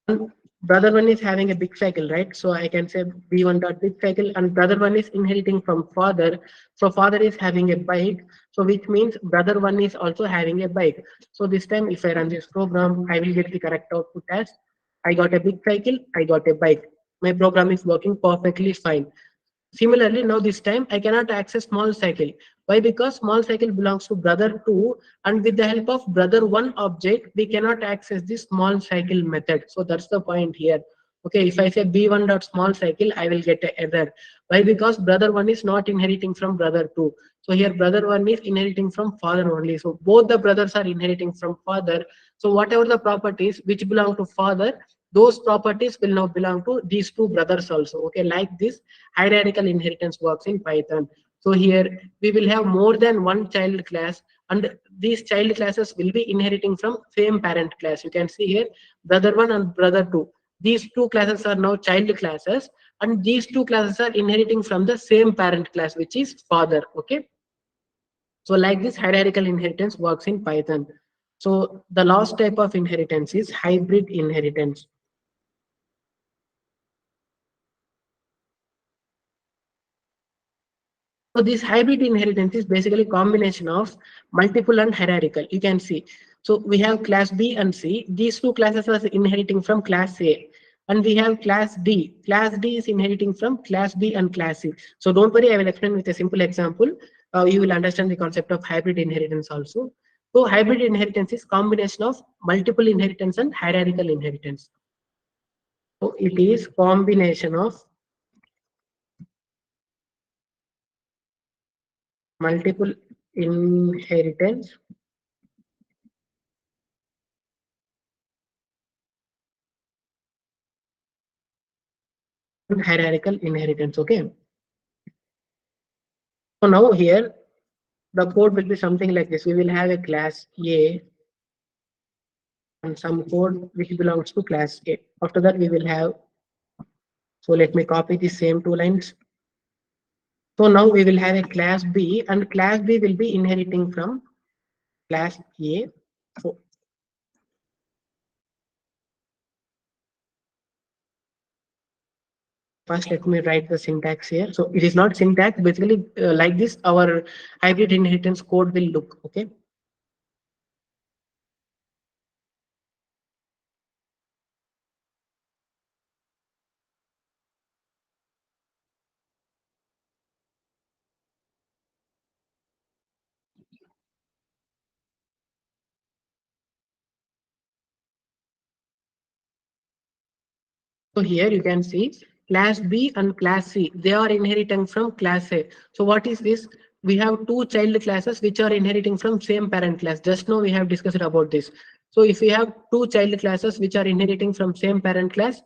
Speaker 1: And brother one is having a big cycle, right? So I can say B1 dot big cycle, and brother one is inheriting from father. So father is having a bike. So which means brother one is also having a bike. So this time, if I run this program, I will get the correct output as I got a big cycle, I got a bike. My program is working perfectly fine. Similarly, now this time I cannot access small cycle. Why? Because small cycle belongs to brother 2, and with the help of brother 1 object, we cannot access this small cycle method. So that's the point here. Okay, if I say B1 dot small cycle, I will get an error. Why? Because brother 1 is not inheriting from brother 2. So here brother 1 is inheriting from father only. So both the brothers are inheriting from father. So whatever the properties which belong to father, those properties will now belong to these two brothers also. Okay, like this hierarchical inheritance works in Python. So here we will have more than one child class, and these child classes will be inheriting from same parent class. You can see here brother 1 and brother 2. These two classes are now child classes, and these two classes are inheriting from the same parent class, which is father. Okay. So like this hierarchical inheritance works in Python. So the last type of inheritance is hybrid inheritance. So this hybrid inheritance is basically combination of multiple and hierarchical. You can see. So we have class B and C. These two classes are inheriting from class A. And we have class D. Class D is inheriting from class B and class C. So don't worry, I will explain with a simple example. You will understand the concept of hybrid inheritance also. So hybrid inheritance is combination of multiple inheritance and hierarchical inheritance. So it is combination of multiple inheritance hierarchical inheritance. Okay. So now here the code will be something like this. We will have a class A and some code which belongs to class A. After that we will have, so let me copy the same two lines. So now we will have a class B, and class B will be inheriting from class A. So first let me write the syntax here. So it is not syntax, basically like this our hybrid inheritance code will look. Okay. So here you can see class B and class C, they are inheriting from class A. So what is this? We have two child classes which are inheriting from same parent class. Just now we have discussed about this. So if we have two child classes which are inheriting from same parent class,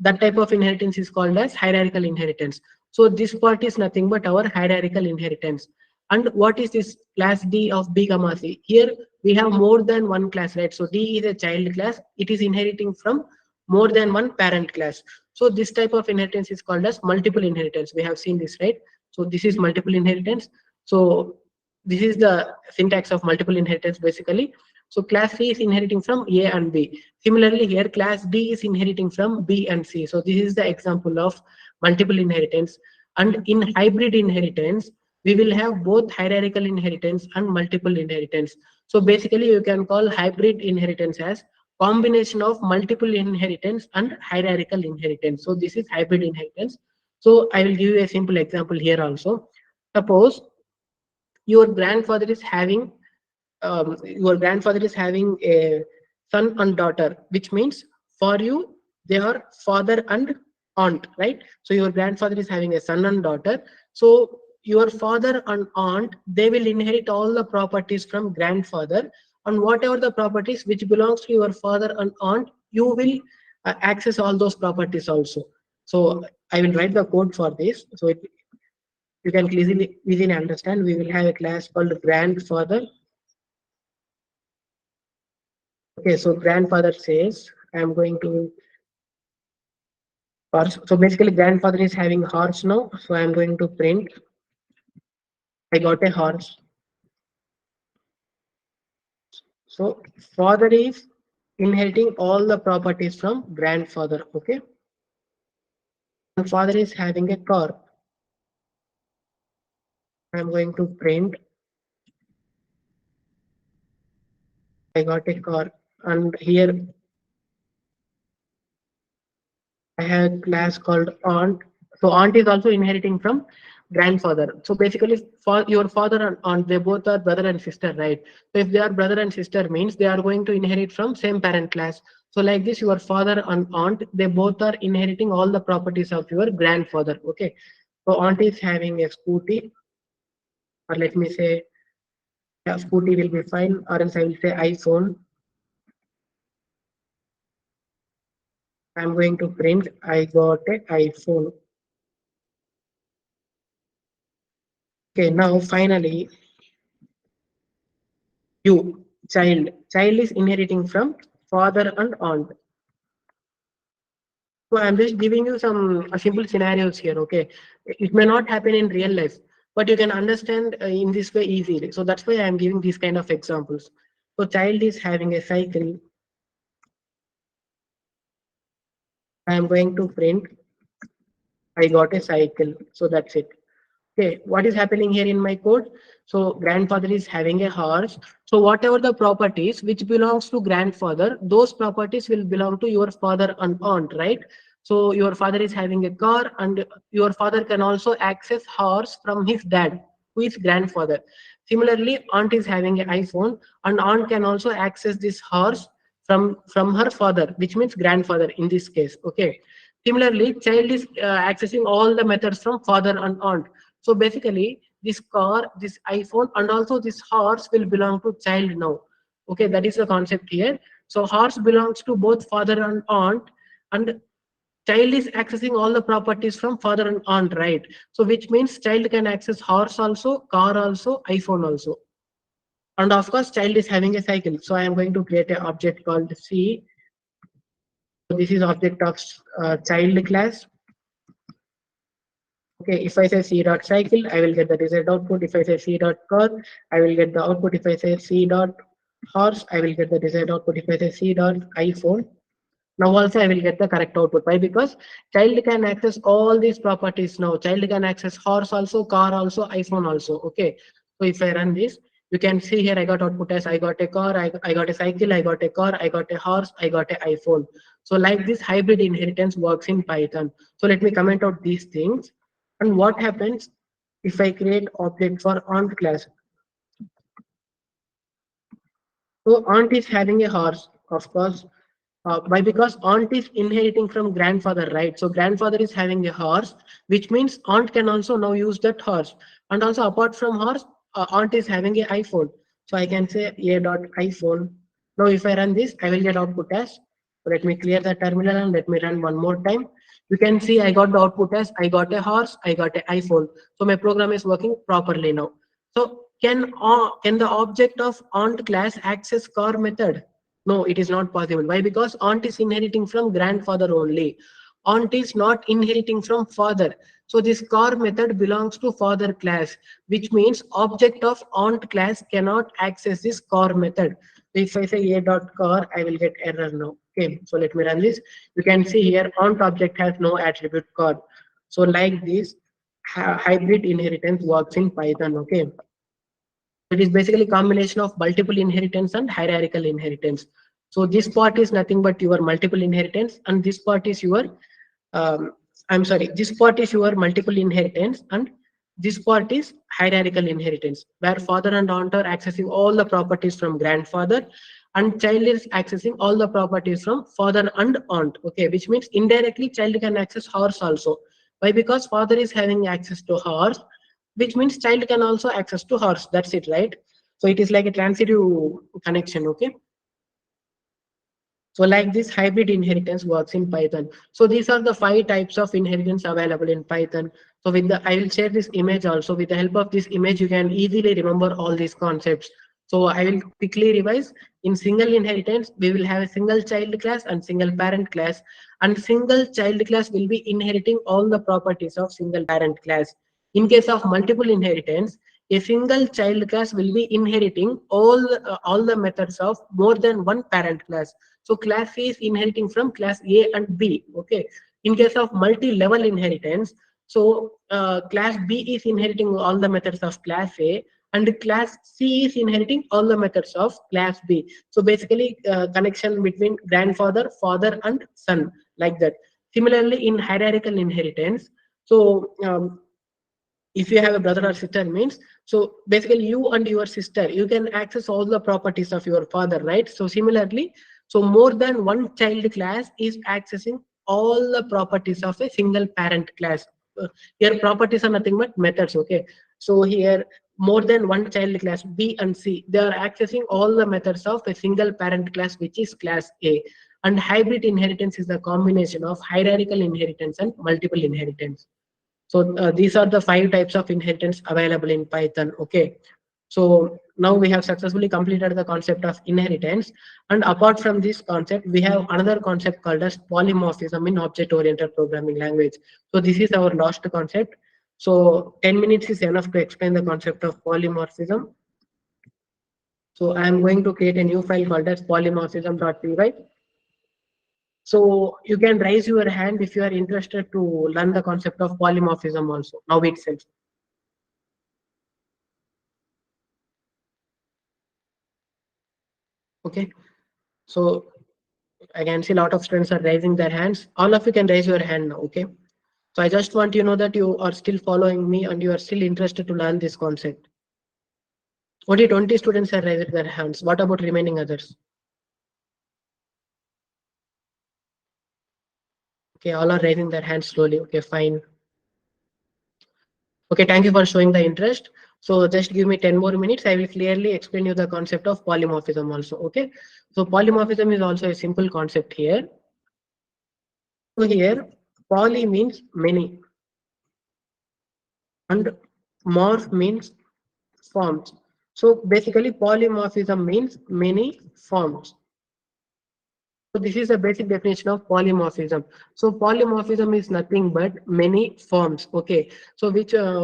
Speaker 1: that type of inheritance is called as hierarchical inheritance. So this part is nothing but our hierarchical inheritance. And what is this class D of B comma C? Here we have more than one class, right? So D is a child class. It is inheriting from more than one parent class. So this type of inheritance is called as multiple inheritance. We have seen this, right? So this is multiple inheritance. So this is the syntax of multiple inheritance basically. So class C is inheriting from A and B. Similarly here class D is inheriting from B and C. So this is the example of multiple inheritance. And in hybrid inheritance, we will have both hierarchical inheritance and multiple inheritance. So basically you can call hybrid inheritance as combination of multiple inheritance and hierarchical inheritance. So this is hybrid inheritance. So I will give you a simple example here also. Suppose your grandfather is having a son and daughter, which means for you they are father and aunt, right? So your grandfather is having a son and daughter. So your father and aunt, they will inherit all the properties from grandfather, and whatever the properties which belongs to your father and aunt, you will access all those properties also. So I will write the code for this, so you can easily understand. We will have a class called grandfather. Okay, so grandfather says, I'm going to horse. So basically, grandfather is having horse now. So I'm going to print. I got a horse. So father is inheriting all the properties from grandfather. Okay. And father is having a car. I'm going to print. I got a car. And here I have a class called aunt. So aunt is also inheriting from grandfather. So basically, for your father and aunt, they both are brother and sister, right? So if they are brother and sister, means they are going to inherit from same parent class. So like this, your father and aunt, they both are inheriting all the properties of your grandfather. Okay. So aunt is having a scooty, or let me say, yeah, scooty will be fine, or else I will say iPhone. I'm going to print. I got a iPhone. Okay, now finally, you, child is inheriting from father and aunt. So I'm just giving you some simple scenarios here. Okay, it may not happen in real life, but you can understand in this way easily. So that's why I'm giving these kind of examples. So child is having a cycle. I'm going to print. I got a cycle. So that's it. Okay, what is happening here in my code? So grandfather is having a horse. So whatever the properties which belongs to grandfather, those properties will belong to your father and aunt, right? So your father is having a car, and your father can also access horse from his dad, who is grandfather. Similarly, aunt is having an iPhone, and aunt can also access this horse from her father, which means grandfather in this case. Okay. Similarly, child is accessing all the methods from father and aunt. So basically, this car, this iPhone, and also this horse will belong to child now. Okay, that is the concept here. So horse belongs to both father and aunt, and child is accessing all the properties from father and aunt, right? So which means child can access horse also, car also, iPhone also. And of course, child is having a cycle. So I am going to create an object called C. So this is object of child class. Okay, if I say C dot cycle, I will get the desired output. If I say C dot car, I will get the output. If I say C dot horse, I will get the desired output. If I say C dot iPhone, now also I will get the correct output. Why? Because child can access all these properties now. Child can access horse also, car also, iPhone also. Okay. So if I run this, you can see here I got output as I got a car, I got a cycle, I got a car, I got a horse, I got an iPhone. So like this hybrid inheritance works in Python. So let me comment out these things. And what happens if I create object for aunt class? So aunt is having a horse, of course. Why? Because aunt is inheriting from grandfather, right? So grandfather is having a horse, which means aunt can also now use that horse. And also apart from horse, aunt is having a iPhone. So I can say a dot iPhone. Now if I run this, I will get output as. So let me clear the terminal and let me run one more time. You can see I got the output as I got a horse, I got an iPhone. So my program is working properly now. So can the object of aunt class access car method? No, it is not possible. Why? Because aunt is inheriting from grandfather only. Aunt is not inheriting from father. So this car method belongs to father class, which means object of aunt class cannot access this car method. If I say a dot car, I will get error now. Okay, so let me run this. You can see here aunt object has no attribute car. So like this, hybrid inheritance works in Python. Okay. It is basically combination of multiple inheritance and hierarchical inheritance. So this part is nothing but your multiple inheritance, and this part is your um, I'm sorry, this part is your multiple inheritance, and this part is hierarchical inheritance, where father and aunt are accessing all the properties from grandfather, and child is accessing all the properties from father and aunt. Okay, which means indirectly child can access horse also. Why? Because father is having access to horse, which means child can also access to horse. That's it, right? So it is like a transitive connection. Okay. So like this hybrid inheritance works in Python. So these are the 5 types of inheritance available in Python. So I will share this image also. With the help of this image, you can easily remember all these concepts. So I will quickly revise. In single inheritance, we will have a single child class and single parent class. And single child class will be inheriting all the properties of single parent class. In case of multiple inheritance, a single child class will be inheriting all the methods of more than one parent class. So class A is inheriting from class A and B. Okay. In case of multi-level inheritance, so class B is inheriting all the methods of class A, and class C is inheriting all the methods of class B. So basically, connection between grandfather, father, and son, like that. Similarly, in hierarchical inheritance, so if you have a brother or sister means, so basically you and your sister, you can access all the properties of your father, right? So similarly, so more than one child class is accessing all the properties of a single parent class. Here properties are nothing but methods. Okay, so here more than one child class B and C, they are accessing all the methods of a single parent class, which is class A. And hybrid inheritance is the combination of hierarchical inheritance and multiple inheritance. So these are the 5 types of inheritance available in Python. Okay. So now we have successfully completed the concept of inheritance. And apart from this concept, we have another concept called as polymorphism in object-oriented programming language. So this is our last concept. So 10 minutes is enough to explain the concept of polymorphism. So I am going to create a new file called as polymorphism.py. So you can raise your hand if you are interested to learn the concept of polymorphism also now itself. Okay. So I can see a lot of students are raising their hands. All of you can raise your hand now. Okay. So I just want you to know that you are still following me and you are still interested to learn this concept. Only 20 students are raising their hands. What about remaining others? Okay, all are raising their hands slowly. Okay, fine. Okay, thank you for showing the interest. So just give me 10 more minutes. I will clearly explain you the concept of polymorphism also. Okay. So polymorphism is also a simple concept here. So here, poly means many and morph means forms. So basically polymorphism means many forms. So this is a basic definition of polymorphism. So polymorphism is nothing but many forms. Okay. So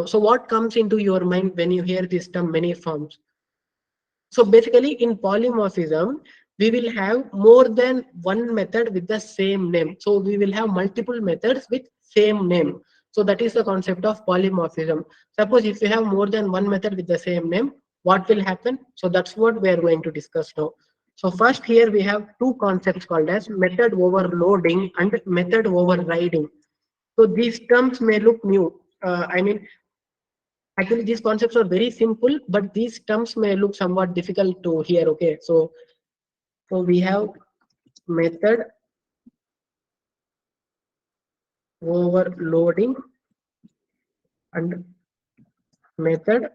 Speaker 1: so what comes into your mind when you hear this term many forms? So basically in polymorphism, we will have more than one method with the same name. So we will have multiple methods with same name. So that is the concept of polymorphism. Suppose if you have more than one method with the same name, what will happen? So that's what we are going to discuss now. So first here we have two concepts called as method overloading and method overriding. So these terms may look new. I mean, actually, these concepts are very simple, but these terms may look somewhat difficult to hear. Okay, so we have method overloading and method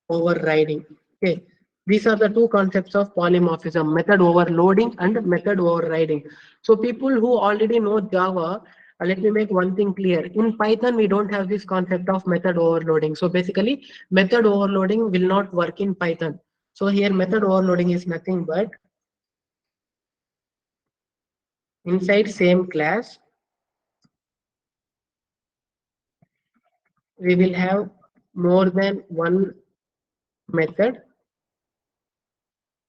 Speaker 1: overriding. Okay, these are the two concepts of polymorphism: method overloading and method overriding. So people who already know Java, let me make one thing clear. In Python, we don't have this concept of method overloading. So basically, method overloading will not work in Python. So here method overloading is nothing but inside same class, we will have more than one method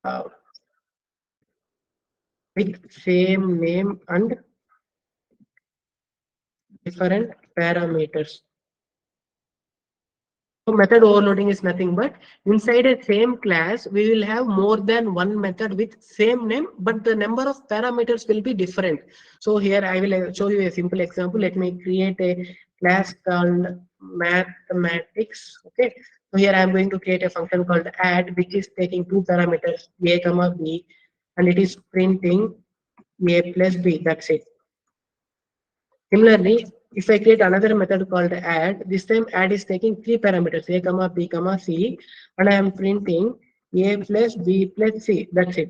Speaker 1: uh, with same name and different parameters. So method overloading is nothing but inside a same class, we will have more than one method with same name, but the number of parameters will be different. So here I will show you a simple example. Let me create a class called mathematics. Okay. So here I am going to create a function called add, which is taking two parameters, a comma b, and it is printing a plus b. That's it. Similarly, if I create another method called add, this time add is taking three parameters, a comma b comma c, and I am printing a plus b plus c. That's it.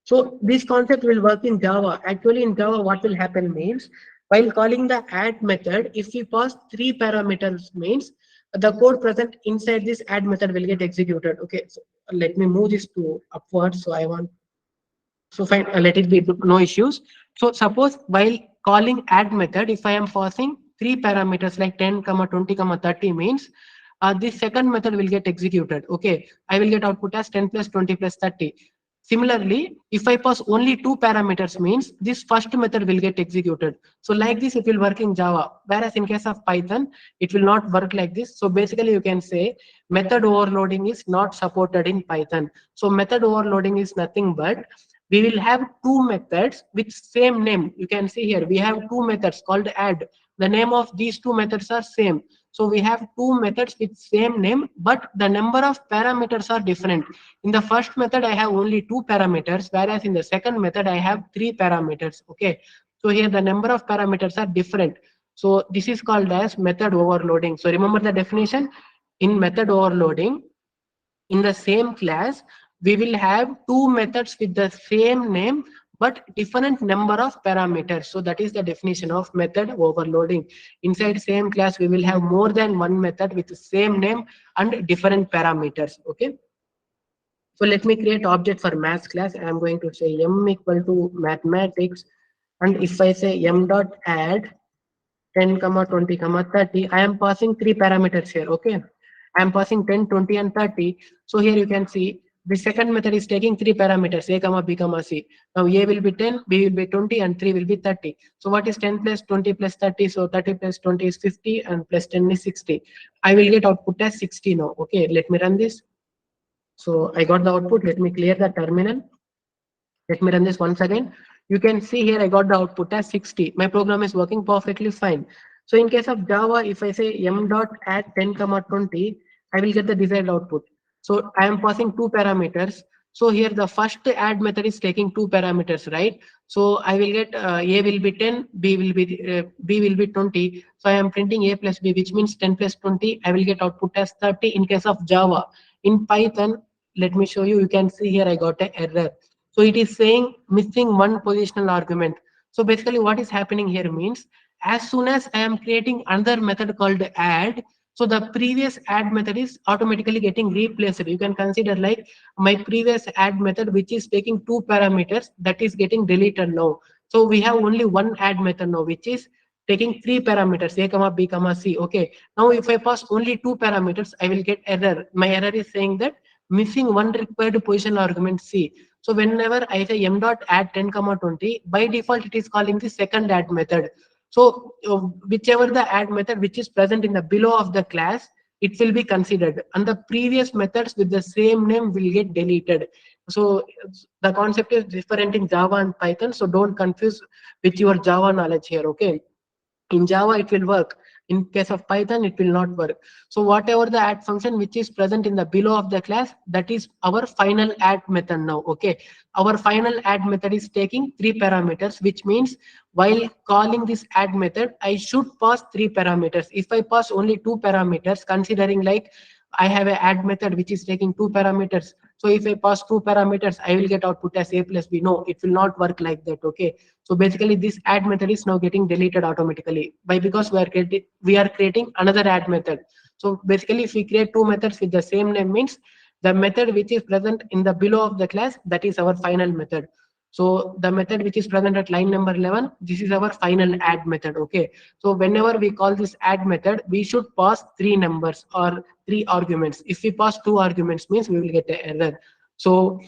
Speaker 1: So this concept will work in Java. Actually, in Java, what will happen means while calling the add method, if we pass three parameters means the code present inside this add method will get executed. Okay, so let me move this to upwards. So I want so fine, let it be no issues. So suppose while calling add method, if I am passing three parameters like 10 comma 20 comma 30 means this second method will get executed. Okay, I will get output as 10 plus 20 plus 30. Similarly, if I pass only two parameters means this first method will get executed. So like this, it will work in Java. Whereas in case of Python, it will not work like this. So basically, you can say method overloading is not supported in Python. So method overloading is nothing but we will have two methods with same name. You can see here we have two methods called add. The name of these two methods are same. So we have two methods with same name, but the number of parameters are different. In the first method, I have only two parameters, whereas in the second method, I have three parameters. Okay. So here the number of parameters are different. So this is called as method overloading. So remember the definition. In method overloading, in the same class, we will have two methods with the same name but different number of parameters. So that is the definition of method overloading. Inside same class, we will have more than one method with the same name and different parameters. Okay. So let me create object for maths class. I am going to say m equal to mathematics, and if I say m dot add 10 comma 20 comma 30, I am passing three parameters here. Okay, I am passing 10, 20 and 30. So here you can see the second method is taking three parameters, a comma b comma c. Now a will be 10, b will be 20 and 3 will be 30. So what is 10 plus 20 plus 30? So 30 plus 20 is 50 and plus 10 is 60. I will get output as 60 now. Okay, let me run this. So I got the output. Let me clear the terminal. Let me run this once again. You can see here I got the output as 60. My program is working perfectly fine. So in case of Java, if I say m dot add 10 comma 20, I will get the desired output. So I am passing two parameters. So here the first add method is taking two parameters, right? So I will get a will be 10, b will be 20. So I am printing a plus b, which means 10 plus 20. I will get output as 30 in case of Java. In Python, let me show you. You can see here I got an error. So it is saying missing one positional argument. So basically what is happening here means as soon as I am creating another method called add, so the previous add method is automatically getting replaced. You can consider like my previous add method, which is taking two parameters, that is getting deleted now. So we have only one add method now, which is taking three parameters, a comma b comma c. Okay, now if I pass only two parameters, I will get error. My error is saying that missing one required positional argument c. So whenever I say m dot add 10 comma 20, by default it is calling the second add method. So whichever the add method which is present in the below of the class, it will be considered, and the previous methods with the same name will get deleted. So the concept is different in Java and Python. So don't confuse with your Java knowledge here. Okay, in Java it will work. In case of Python, it will not work. So whatever the add function which is present in the below of the class, that is our final add method now. Okay, our final add method is taking three parameters, which means while calling this add method, I should pass three parameters. If I pass only two parameters, considering like I have a add method which is taking two parameters. So if I pass two parameters, I will get output as a plus b. No, it will not work like that. Okay, so basically this add method is now getting deleted automatically. Why? Because we are creating another add method. So basically if we create two methods with the same name means the method which is present in the below of the class, that is our final method. So the method which is present at line number 11, this is our final add method. Okay, so whenever we call this add method, we should pass three numbers or three arguments. If we pass two arguments means we will get an error. So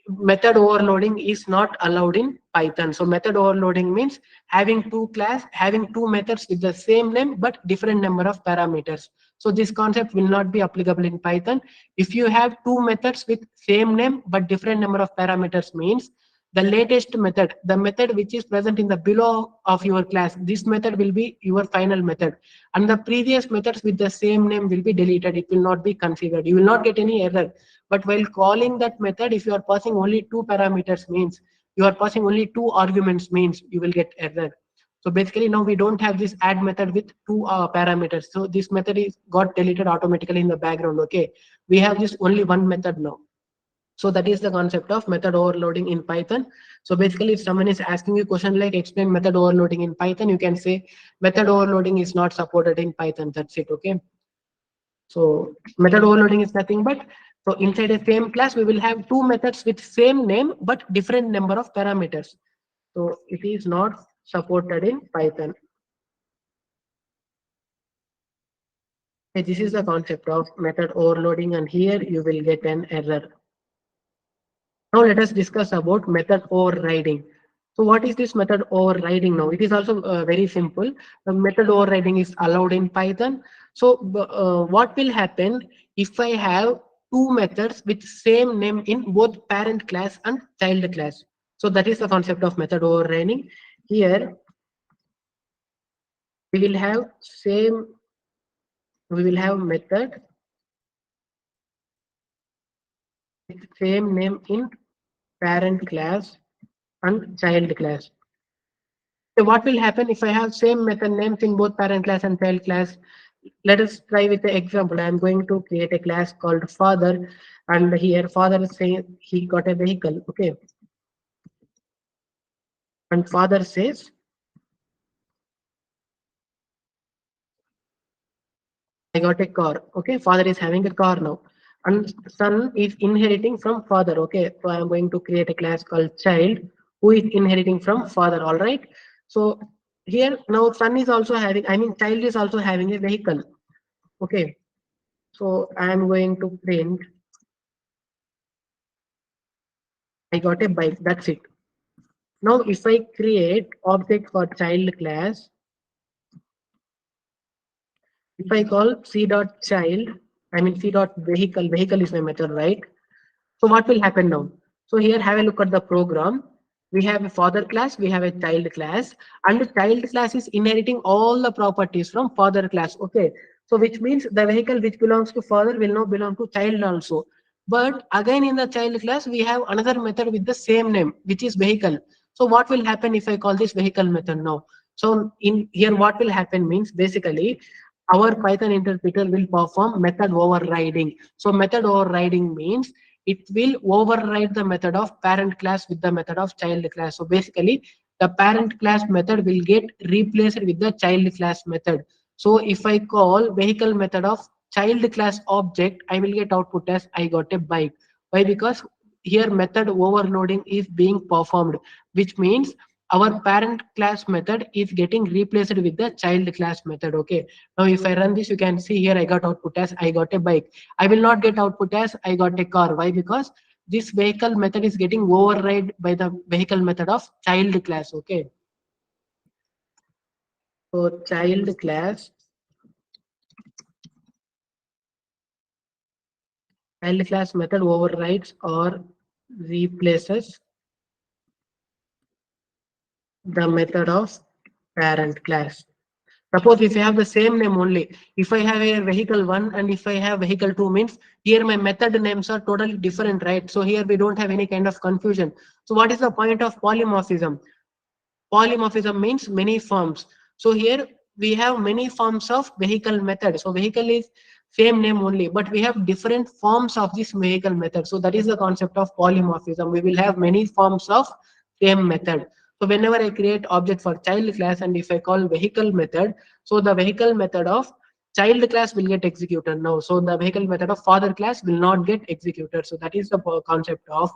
Speaker 1: method overloading is not allowed in Python. So method overloading means having two methods with the same name but different number of parameters. So this concept will not be applicable in Python. If you have two methods with same name but different number of parameters means the latest method, the method which is present in the below of your class, this method will be your final method, and the previous methods with the same name will be deleted. It will not be considered. You will not get any error. But while calling that method, if you are passing only two parameters means you are passing only two arguments means you will get error. So basically now we don't have this add method with two parameters. So this method is got deleted automatically in the background. Okay, we have this only one method now. So that is the concept of method overloading in Python. So basically if someone is asking you a question like explain method overloading in Python, you can say method overloading is not supported in Python. That's it. Okay. So method overloading is nothing but, so inside a same class, we will have two methods with same name, but different number of parameters. So it is not supported in Python. Okay, this is the concept of method overloading, and here you will get an error. Now let us discuss about method overriding. So what is this method overriding now? It is also very simple. The method overriding is allowed in Python. So what will happen if I have two methods with same name in both parent class and child class? So that is the concept of method overriding. Here we will have method with same name in parent class and child class. So what will happen if I have same method names in both parent class and child class? Let us try with the example. I am going to create a class called father, and here father is saying he got a vehicle. Okay, and father says I got a car. Okay, father is having a car now, and son is inheriting from father. Okay, so I am going to create a class called child who is inheriting from father. All right. So here now son is also having. I mean child is also having a vehicle. Okay. So I am going to print I got a bike. That's it. Now if I create object for child class, if I call c dot child, I mean c dot vehicle, vehicle is my method, right? So what will happen now? So here have a look at the program. We have a father class, we have a child class, and the child class is inheriting all the properties from father class. Okay. So which means the vehicle which belongs to father will now belong to child also. But again in the child class, we have another method with the same name, which is vehicle. So what will happen if I call this vehicle method now? So in here, what will happen means basically our Python interpreter will perform method overriding. So method overriding means it will override the method of parent class with the method of child class. So basically, the parent class method will get replaced with the child class method. So if I call vehicle method of child class object, I will get output as I got a bike. Why? Because here method overloading is being performed, which means our parent class method is getting replaced with the child class method. Okay. Now if I run this, you can see here I got output as I got a bike. I will not get output as I got a car. Why? Because this vehicle method is getting override by the vehicle method of child class. Okay. So child class method overrides or replaces the method of parent class. Suppose if I have the same name only, if I have a vehicle one and if I have vehicle two means here my method names are totally different, right? So here we don't have any kind of confusion. So what is the point of polymorphism? Polymorphism means many forms. So here we have many forms of vehicle method. So vehicle is same name only, but we have different forms of this vehicle method. So that is the concept of polymorphism. We will have many forms of same method. So whenever I create object for child class and if I call vehicle method, so the vehicle method of child class will get executed now. So the vehicle method of father class will not get executed. So that is the concept of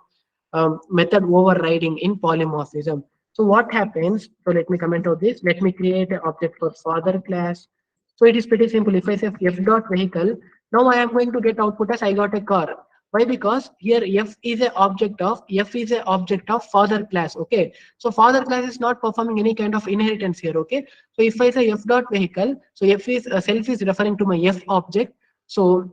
Speaker 1: method overriding in polymorphism. So what happens? So let me comment on this. Let me create an object for father class. So it is pretty simple. If I say f dot vehicle, now I am going to get output as I got a car. Why? Because here f is a object of father class. Okay. So father class is not performing any kind of inheritance here. Okay. So if I say f dot vehicle, so f is self is referring to my f object. So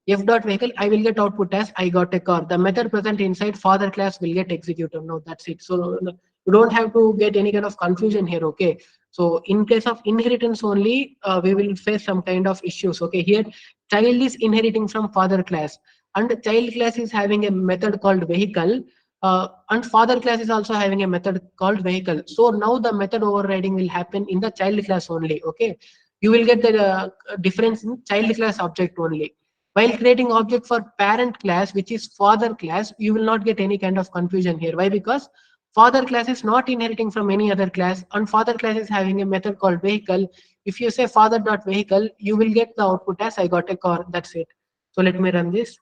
Speaker 1: f dot vehicle, I will get output as I got a car. The method present inside father class will get executed. No, that's it. So you don't have to get any kind of confusion here. Okay. So in case of inheritance only, we will face some kind of issues. Okay. Here, child is inheriting from father class, and child class is having a method called vehicle. And father class is also having a method called vehicle. So now the method overriding will happen in the child class only. Okay. You will get the difference in child class object only. While creating object for parent class, which is father class, you will not get any kind of confusion here. Why? Because father class is not inheriting from any other class, and father class is having a method called vehicle. If you say father dot vehicle, you will get the output as I got a car. That's it. So let me run this.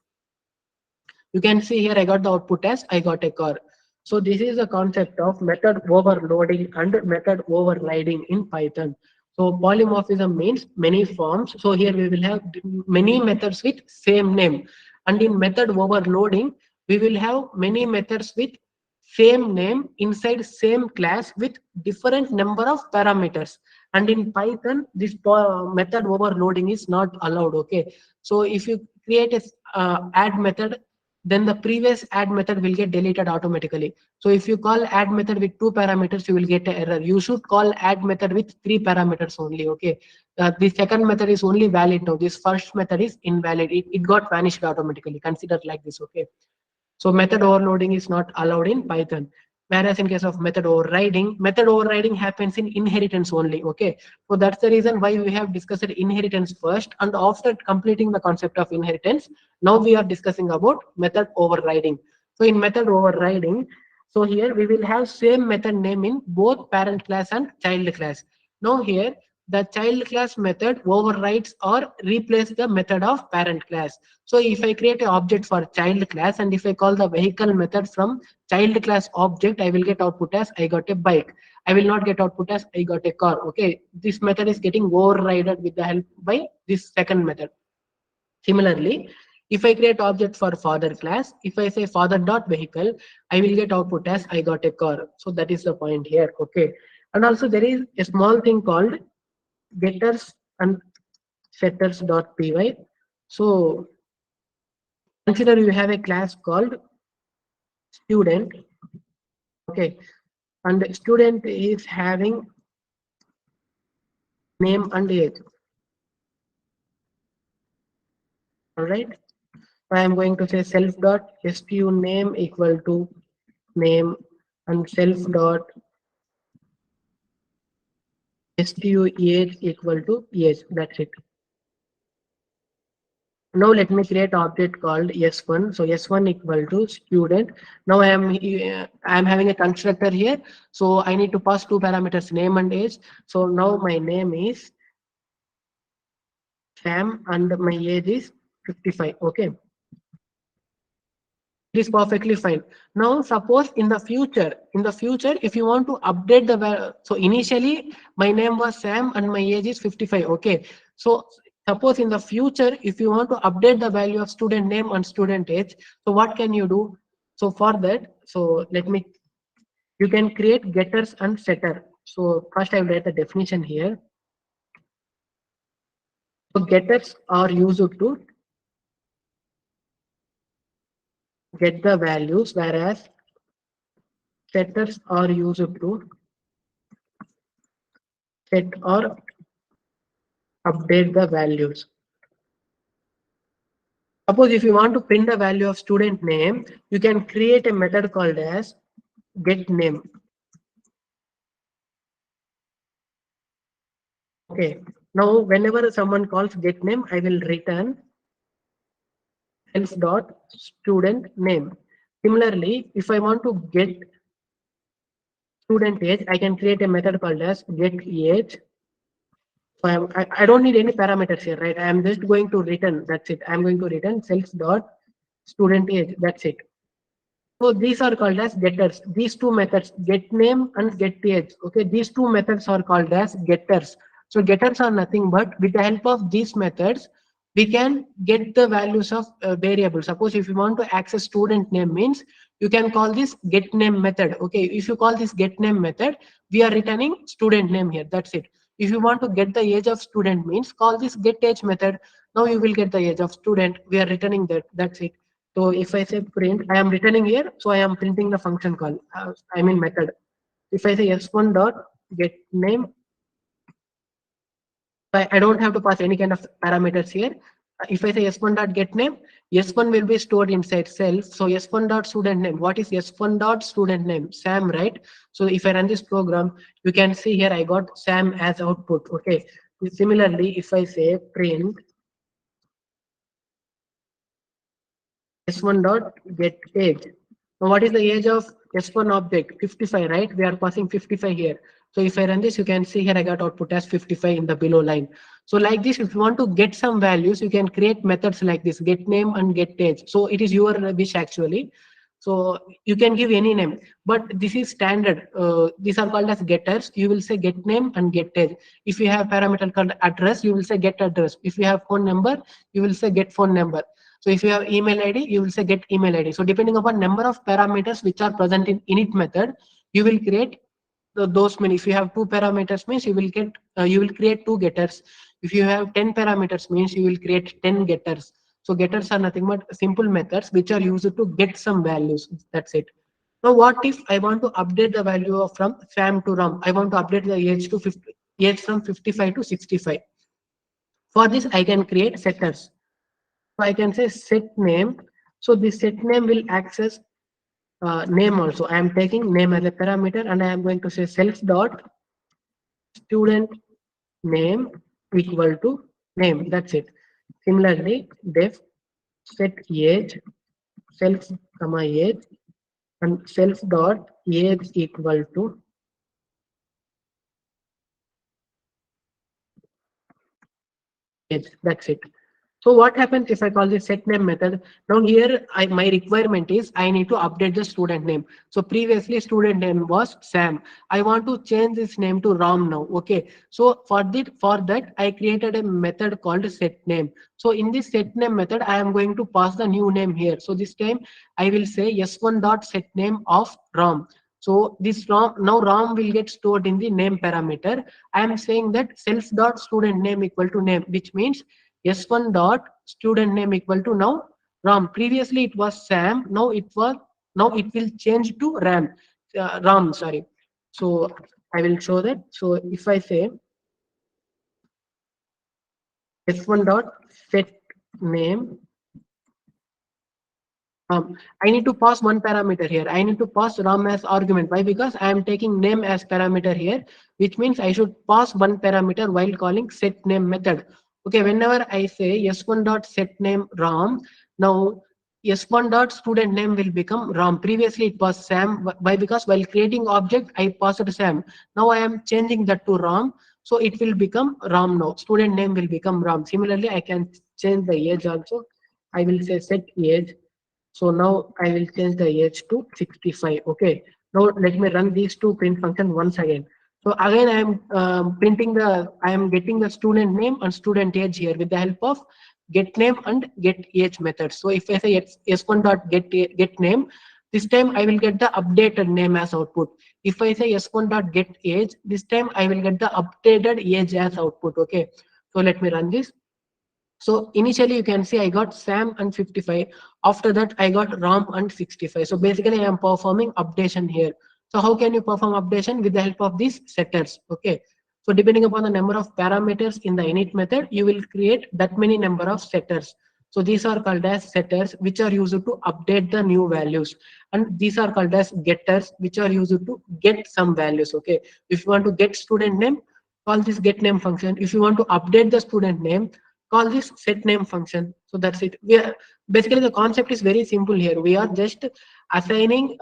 Speaker 1: You can see here I got the output as I got a car. So this is the concept of method overloading and method overriding in Python. So polymorphism means many forms. So here we will have many methods with same name. And in method overloading, we will have many methods with same name inside same class with different number of parameters. And in Python, this method overloading is not allowed. Okay. So if you create a add method, then the previous add method will get deleted automatically. So if you call add method with two parameters, you will get an error. You should call add method with three parameters only. Okay. The second method is only valid now. This first method is invalid. It got vanished automatically. Consider like this. Okay. So method overloading is not allowed in Python. Whereas in case of method overriding happens in inheritance only. Okay. So that's the reason why we have discussed inheritance first. And after completing the concept of inheritance, now we are discussing about method overriding. So in method overriding, so here we will have same method name in both parent class and child class. Now here the child class method overrides or replace the method of parent class. So if I create an object for child class and if I call the vehicle method from child class object, I will get output as I got a bike. I will not get output as I got a car. Okay, this method is getting overridden with the help by this second method. Similarly, if I create object for father class, if I say father dot vehicle, I will get output as I got a car. So that is the point here. Okay, and also there is a small thing called getters and setters dot py. So consider you have a class called student. Okay, and the student is having name and age. All right, I am going to say self dot stu name equal to name and self dot stu age equal to age. That's it. Now let me create object called s1. So s1 equal to student. Now I am having a constructor here. So I need to pass two parameters, name and age. So now my name is Sam and my age is 55. Okay. It is perfectly fine. Now suppose in the future, if you want to update so initially my name was Sam and my age is 55. Okay. So suppose in the future, if you want to update the value of student name and student age, so what can you do? So for that, so you can create getters and setter. So first I will write the definition here. So getters are used to get the values, whereas setters are used to set or update the values. Suppose if you want to print the value of student name, you can create a method called as get name. Okay. Now, whenever someone calls get name, I will return self dot student name. Similarly, if I want to get student age, I can create a method called as get age. So I don't need any parameters here, right? I am just going to return. That's it. I'm going to return self dot student age. That's it. So these are called as getters. These two methods, get name and get age. Okay, these two methods are called as getters. So getters are nothing but with the help of these methods, we can get the values of variables. Suppose if you want to access student name means you can call this get name method. Okay, if you call this get name method, we are returning student name here. That's it. If you want to get the age of student means call this get age method. Now you will get the age of student. We are returning that. That's it. So if I say print, I am returning here. So I am printing the function call. I mean method. If I say s1 dot get name, I don't have to pass any kind of parameters here. If I say s1 dot get name, s1 will be stored inside self. So s1 dot student name. What is s1 dot student name? Sam, right? So if I run this program, you can see here I got Sam as output. Okay. Similarly, if I say print s1 dot get age. Now what is the age of s1 object? 55, right? We are passing 55 here. So if I run this, you can see here I got output as 55 in the below line. So like this, if you want to get some values, you can create methods like this, get name and get age. So it is your wish actually. So you can give any name, but this is standard. These are called as getters. You will say get name and get age. If you have parameter called address, you will say get address. If you have phone number, you will say get phone number. So if you have email ID, you will say get email ID. So depending upon number of parameters which are present in init method, you will create those many. If you have two parameters means you will create two getters. If you have 10 parameters means you will create 10 getters. So getters are nothing but simple methods which are used to get some values. That's it. Now what if I want to update the value of from Sam to Ram? I want to update the age to 50, age from 55 to 65. For this I can create setters. So I can say set name. So this set name will access name also. I am taking name as a parameter and I am going to say self dot student name equal to name. That's it. Similarly, def set age self comma age and self dot age equal to age. That's it. So what happens if I call this set name method? Now here my requirement is I need to update the student name. So previously student name was Sam. I want to change this name to Ram now. Okay. So for that I created a method called set name. So in this set name method I am going to pass the new name here. So this time I will say s1 dot set name of Ram. So this Ram, now Ram will get stored in the name parameter. I am saying that self dot student name equal to name, which means s1 dot student name equal to now Ram. Previously it was Sam. Now it will change to Ram. Sorry. So I will show that. So if I say s1 dot set name, I need to pass one parameter here. I need to pass Ram as argument. Why? Because I am taking name as parameter here, which means I should pass one parameter while calling set name method. Okay, whenever I say s1 dot set name Ram, now s1 dot student name will become Ram. Previously it was Sam. Why? Because while creating object, I passed Sam. Now I am changing that to Ram. So it will become Ram now. Student name will become Ram. Similarly, I can change the age also. I will say set age. So now I will change the age to 65. Okay. Now let me run these two print function once again. So again, I am getting the student name and student age here with the help of get name and get age methods. So if I say s1 dot get name, this time I will get the updated name as output. If I say s1 dot get age, this time I will get the updated age as output. Okay. So let me run this. So initially you can see I got Sam and 55. After that I got Ram and 65. So basically I am performing updation here. So how can you perform updation? With the help of these setters. Okay. So depending upon the number of parameters in the init method, you will create that many number of setters. So these are called as setters which are used to update the new values. And these are called as getters which are used to get some values. Okay. If you want to get student name, call this get name function. If you want to update the student name, call this set name function. So that's it. Basically the concept is very simple here. We are just assigning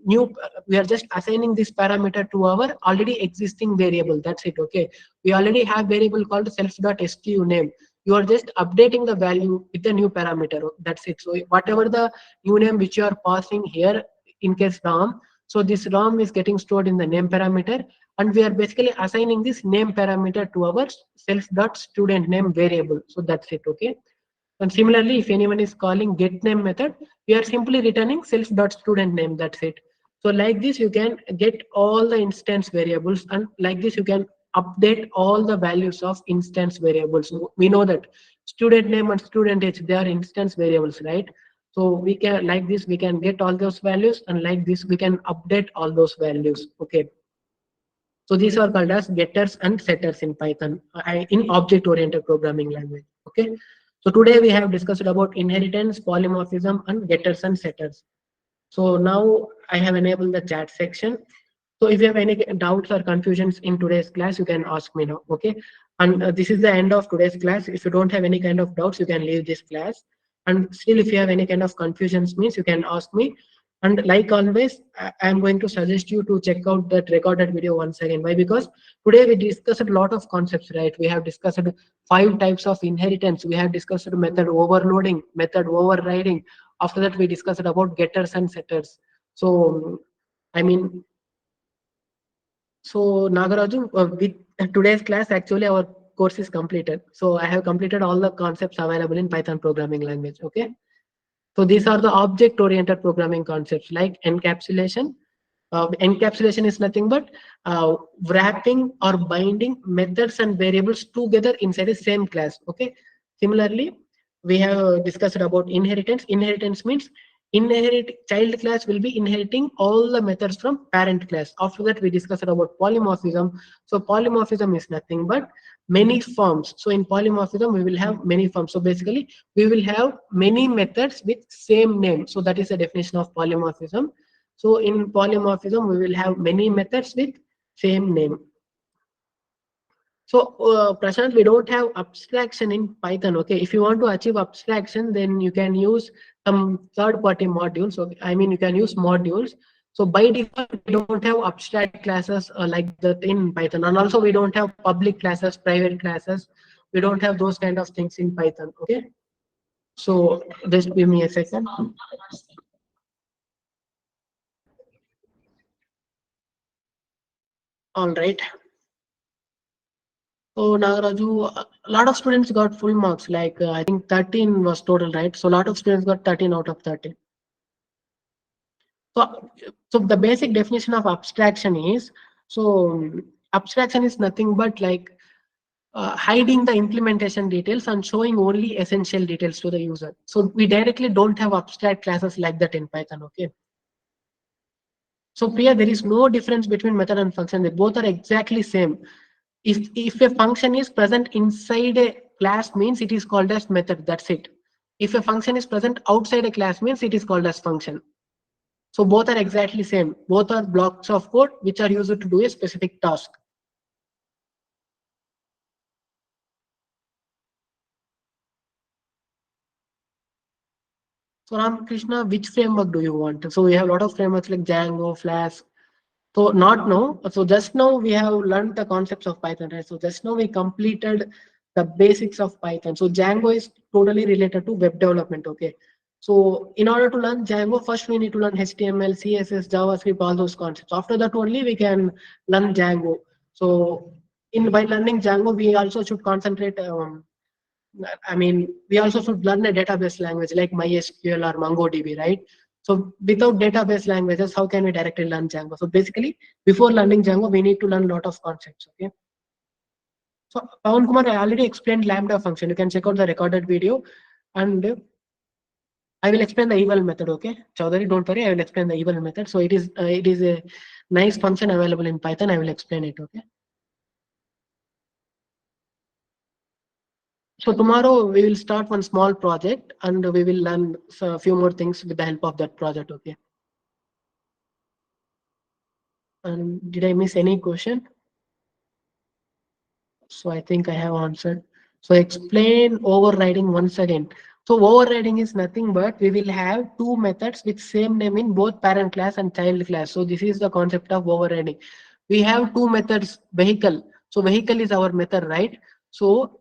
Speaker 1: we are just assigning this parameter to our already existing variable. That's it. Okay. We already have variable called self.stu name. You are just updating the value with the new parameter. That's it. So whatever the new name which you are passing here, in case Ram, so this Ram is getting stored in the name parameter, and we are basically assigning this name parameter to our self.student name variable. So that's it. Okay. And similarly, if anyone is calling get name method, we are simply returning self.student name. That's it. So like this, you can get all the instance variables, and like this, you can update all the values of instance variables. So we know that student name and student age, they are instance variables, right? So we can, like this, we can get all those values, and like this, we can update all those values. Okay. So these are called as getters and setters in Python, in object-oriented programming language. Okay. So today we have discussed about inheritance, polymorphism, and getters and setters. So now I have enabled the chat section. So if you have any doubts or confusions in today's class, you can ask me now. Okay. And this is the end of today's class. If you don't have any kind of doubts, you can leave this class. And still, if you have any kind of confusions, means you can ask me. And like always, I am going to suggest you to check out that recorded video once again. Why? Because today we discussed a lot of concepts, right? We have discussed 5 types of inheritance. We have discussed method overloading, method overriding, After that, we discussed about getters and setters. So, I mean, so Nagaraju, with today's class, actually our course is completed. So I have completed all the concepts available in Python programming language. Okay. So these are the object-oriented programming concepts like encapsulation. Encapsulation is nothing but wrapping or binding methods and variables together inside the same class. Okay. Similarly, we have discussed about inheritance. Inheritance means child class will be inheriting all the methods from parent class. After that, we discussed about polymorphism. So polymorphism is nothing but many forms. So in polymorphism, we will have many forms. So basically, we will have many methods with same name. So that is the definition of polymorphism. So in polymorphism, we will have many methods with same name. So, Prashant, we don't have abstraction in Python. Okay, if you want to achieve abstraction, then you can use some third-party modules. So, I mean, you can use modules. So, by default, we don't have abstract classes like that in Python, and also we don't have public classes, private classes. We don't have those kind of things in Python. Okay, so just give me a second. All right. So Nagaraju, a lot of students got full marks. Like I think 13 was total, right? So a lot of students got 13 out of 13. So, so the basic definition of abstraction is abstraction is nothing but like hiding the implementation details and showing only essential details to the user. So we directly don't have abstract classes like that in Python. Okay. So Priya, there is no difference between method and function. They both are exactly same. If a function is present inside a class means it is called as method. That's it. If a function is present outside a class means it is called as function. So both are exactly same. Both are blocks of code which are used to do a specific task. So Ramakrishna, which framework do you want? So we have a lot of frameworks like Django, Flask. So not now. So just now we have learned the concepts of Python, right? So just now we completed the basics of Python. So Django is totally related to web development. Okay. So in order to learn Django, first we need to learn HTML, CSS, JavaScript, all those concepts. After that only we can learn Django. So in by learning Django, we also should concentrate. I mean, we also should learn a database language like MySQL or MongoDB, right? So without database languages, how can we directly learn Django? So basically, before learning Django, we need to learn a lot of concepts. Okay. So Pawan Kumar, I already explained Lambda function. You can check out the recorded video, and I will explain the eval method. Okay, Chaudhary, don't worry. I will explain the eval method. So it is a nice function available in Python. I will explain it. Okay. So tomorrow we will start one small project and we will learn a few more things with the help of that project. Okay. And did I miss any question? So I think I have answered. So explain overriding once again. So overriding is nothing but we will have two methods with same name in both parent class and child class. So this is the concept of overriding. We have two methods, vehicle. So vehicle is our method, right? So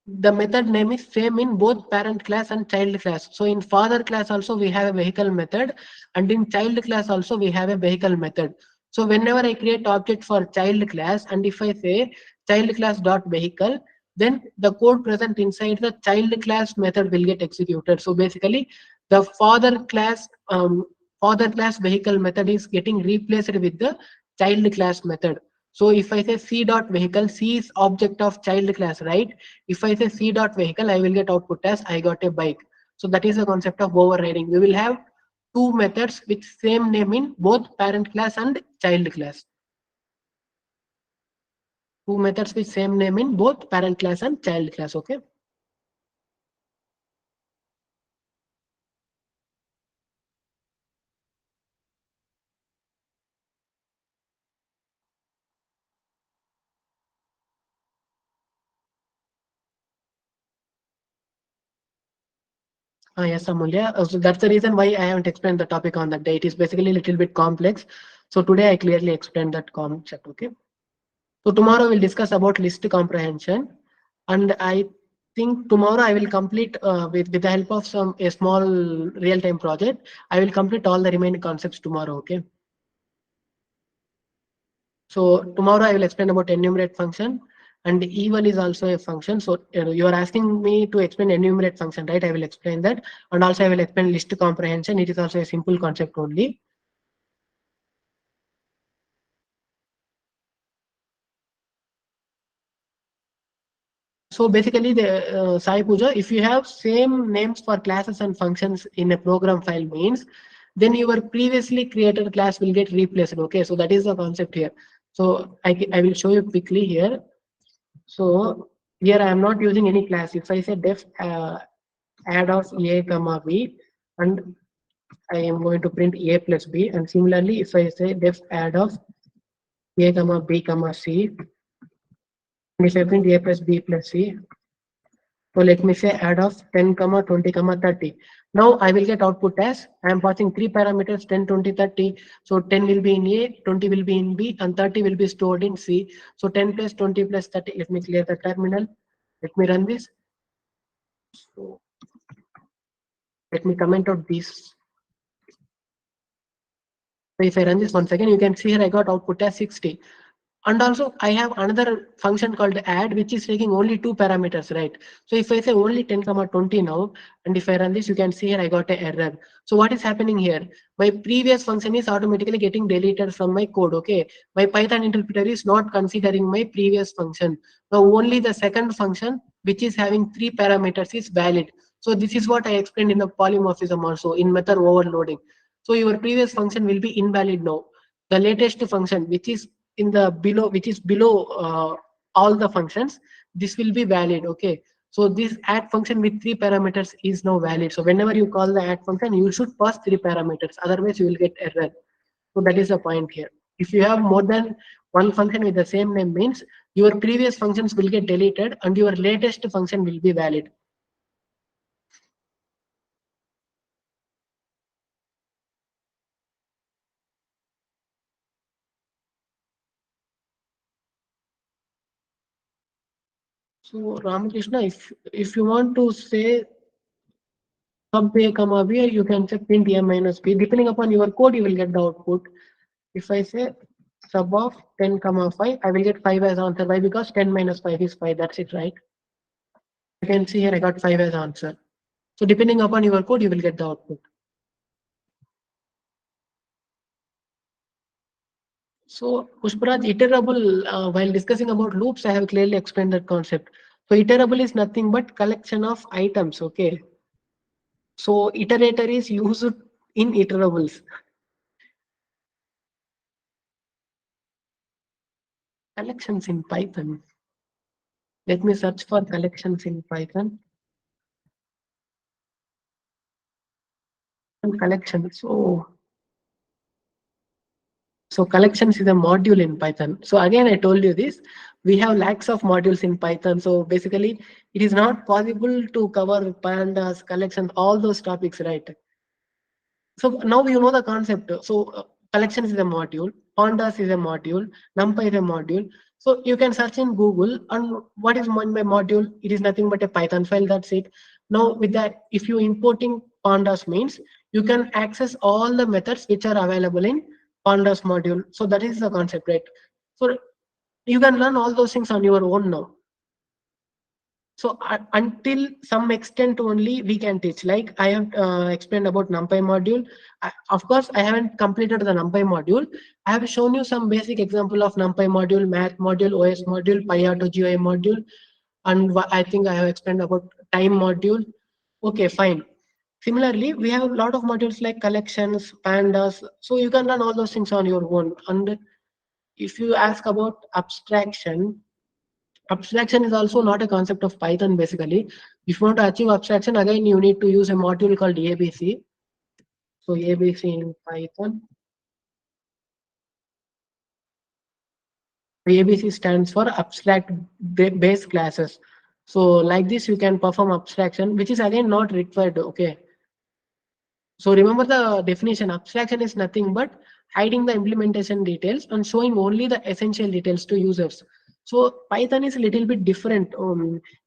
Speaker 1: the method name is same in both parent class and child class. So in father class also we have a vehicle method, and in child class also we have a vehicle method. So whenever I create object for child class and if I say child class dot vehicle, then the code present inside the child class method will get executed. So basically the father class vehicle method is getting replaced with the child class method. So if I say c dot vehicle, c is object of child class, right? If I say c dot vehicle, I will get output as I got a bike. So that is the concept of overriding. We will have two methods with same name in both parent class and child class. Two methods with same name in both parent class and child class. Okay. Yes, Amulya. So that's the reason why I haven't explained the topic on that day. It is basically a little bit complex. So today I clearly explained that concept. Okay. So tomorrow we'll discuss about list comprehension, and I think tomorrow I will complete with the help of some a small real time project. I will complete all the remaining concepts tomorrow. Okay. So tomorrow I will explain about enumerate function, and even is also a function. So you are asking me to explain enumerate function, right? I will explain that, and also I will explain list comprehension. It is also a simple concept only. So basically, the Sai Puja, if you have same names for classes and functions in a program file means, then your previously created class will get replaced. Okay, so that is the concept here. So I will show you quickly here. So here I am not using any class. If I say def add of a comma b, and I am going to print a plus b, and similarly if I say def add of a comma b comma c, and if I print a plus b plus c, so let me say add of 10 comma 20 comma 30. Now I will get output as I am passing three parameters 10, 20, 30. So 10 will be in A, 20 will be in B, and 30 will be stored in C. So 10 plus 20 plus 30. Let me clear the terminal. Let me run this. So let me comment out this. So if I run this once again, you can see here I got output as 60. And also I have another function called add, which is taking only two parameters, right? So if I say only 10 comma 20 now, and if I run this, you can see here I got an error. So what is happening here? My previous function is automatically getting deleted from my code. Okay, my Python interpreter is not considering my previous function. Now only the second function, which is having three parameters, is valid. So this is what I explained in the polymorphism also in method overloading. So your previous function will be invalid now. The latest function, which is in the below, which is below all the functions, this will be valid. Okay, so this add function with three parameters is now valid. So whenever you call the add function, you should pass three parameters, otherwise you will get error. So that is the point here. If you have more than one function with the same name means your previous functions will get deleted and your latest function will be valid. So Ramakrishna, if you want to say sub a comma b, you can say print a minus b. Depending upon your code, you will get the output. If I say sub of 10 comma 5, I will get 5 as answer. Why? Because 10 minus 5 is 5. That's it, right? You can see here I got 5 as answer. So depending upon your code, you will get the output. So Pushparaj, iterable, while discussing about loops, I have clearly explained that concept. So iterable is nothing but collection of items. Okay. So iterator is used in iterables. Collections in Python. Let me search for collections in Python. And collections. So collections is a module in Python. So again, I told you this, we have lakhs of modules in Python. So basically, it is not possible to cover pandas, collections, all those topics, right? So now you know the concept. So collections is a module, pandas is a module, numpy is a module. So you can search in Google, and what is meant by module? It is nothing but a Python file. That's it. Now with that, if you importing pandas means you can access all the methods which are available in pandas module. So that is the concept, right? So you can learn all those things on your own now. So until some extent only we can teach. Like I have explained about NumPy module. Of course, I haven't completed the NumPy module. I have shown you some basic example of NumPy module, Math module, OS module, PyAuto GUI module, and I think I have explained about time module. Okay, fine. Similarly, we have a lot of modules like collections, pandas. So you can learn all those things on your own. And if you ask about abstraction, abstraction is also not a concept of Python basically. If you want to achieve abstraction, again you need to use a module called ABC. So ABC in Python. ABC stands for abstract base classes. So like this you can perform abstraction, which is again not required. Okay. So remember the definition. Abstraction is nothing but hiding the implementation details and showing only the essential details to users. So Python is a little bit different.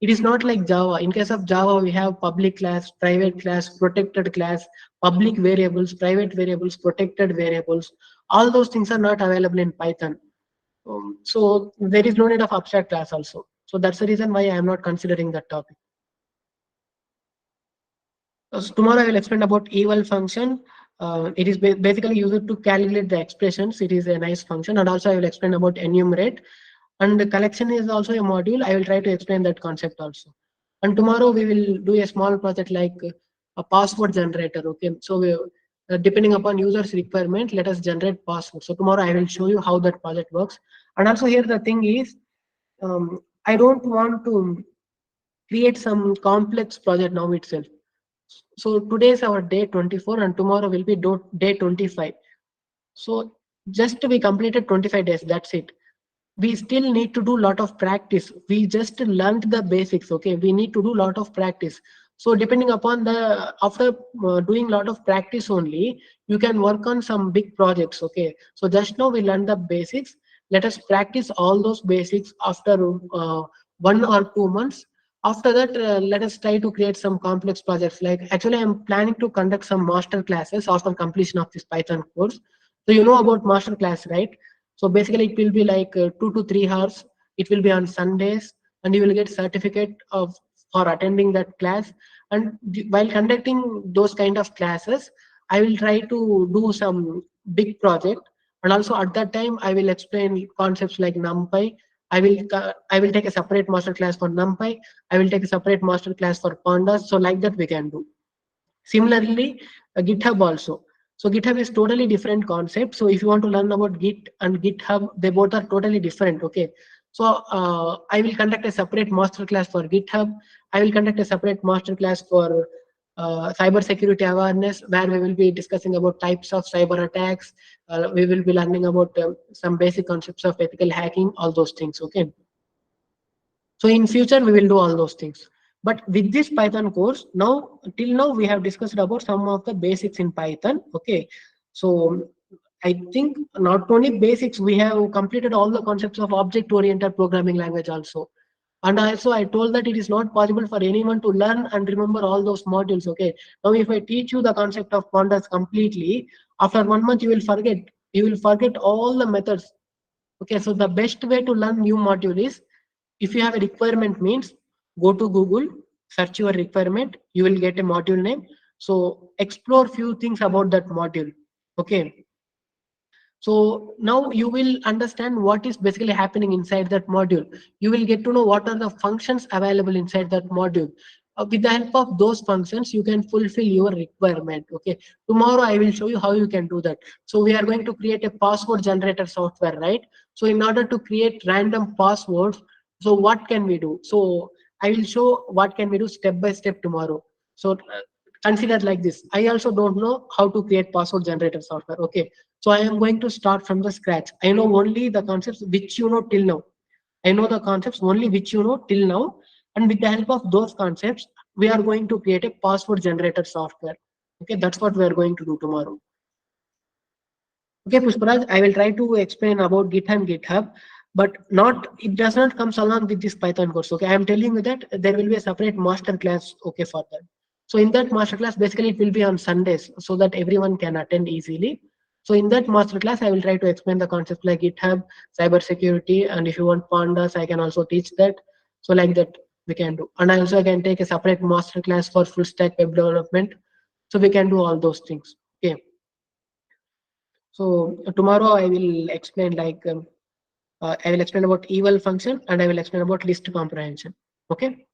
Speaker 1: It is not like Java. In case of Java, we have public class, private class, protected class, public variables, private variables, protected variables. All those things are not available in Python. So there is no need of abstract class also. So that's the reason why I am not considering that topic. So tomorrow I will explain about eval function. It is basically used to calculate the expressions. It is a nice function, and also I will explain about enumerate. And the collection is also a module. I will try to explain that concept also. And tomorrow we will do a small project like a password generator. Okay, so depending upon user's requirement, let us generate password. So tomorrow I will show you how that project works. And also here the thing is, I don't want to create some complex project now itself. So today is our day 24 and tomorrow will be day 25. So just we completed 25 days, that's it. We still need to do a lot of practice. We just learned the basics. Okay, we need to do a lot of practice. So depending upon the after doing a lot of practice only, you can work on some big projects. Okay, so just now we learned the basics. Let us practice all those basics after 1 or 2 months. After that, let us try to create some complex projects. Like actually I'm planning to conduct some master classes after completion of this Python course. So you know about master class, right? So basically, it will be like 2 to 3 hours. It will be on Sundays, and you will get certificate of for attending that class. And while conducting those kind of classes, I will try to do some big project. And also at that time, I will explain concepts like NumPy. I will take a separate master class for NumPy. I will take a separate master class for Pandas. So like that we can do. Similarly, GitHub also. So GitHub is totally different concept. So if you want to learn about Git and GitHub, they both are totally different. Okay. So I will conduct a separate masterclass for GitHub. I will conduct a separate masterclass for cyber security awareness, where we will be discussing about types of cyber attacks. We will be learning about some basic concepts of ethical hacking, all those things. Okay. So in future, we will do all those things. But with this Python course, now till now we have discussed about some of the basics in Python. Okay, so I think not only basics, we have completed all the concepts of object-oriented programming language also. And also I told that it is not possible for anyone to learn and remember all those modules. Okay, now if I teach you the concept of pandas completely, after 1 month you will forget. You will forget all the methods. Okay, so the best way to learn new module is, if you have a requirement means, go to Google, search your requirement, you will get a module name. So explore few things about that module. Okay, so now you will understand what is basically happening inside that module. You will get to know what are the functions available inside that module. With the help of those functions, you can fulfill your requirement. Okay. Tomorrow I will show you how you can do that. So we are going to create a password generator software, right? So in order to create random passwords, so what can we do? So I will show what can we do step by step tomorrow. So consider like this. I also don't know how to create password generator software. Okay, so I am going to start from the scratch. I know only the concepts which you know till now. I know the concepts only which you know till now. And with the help of those concepts, we are going to create a password generator software. Okay, that's what we are going to do tomorrow. Okay, Pushparaj, I will try to explain about Git and GitHub, but not it does not comes along with this Python course. Okay, I am telling you that there will be a separate master class. Okay, for that. So in that master class, basically it will be on Sundays so that everyone can attend easily. So in that master class, I will try to explain the concepts like GitHub, cyber security, and if you want pandas, I can also teach that. So like that we can do, and I also can take a separate master class for full stack web development. So we can do all those things. Okay. So tomorrow I will explain like I will explain about eval function and I will explain about list comprehension. Okay,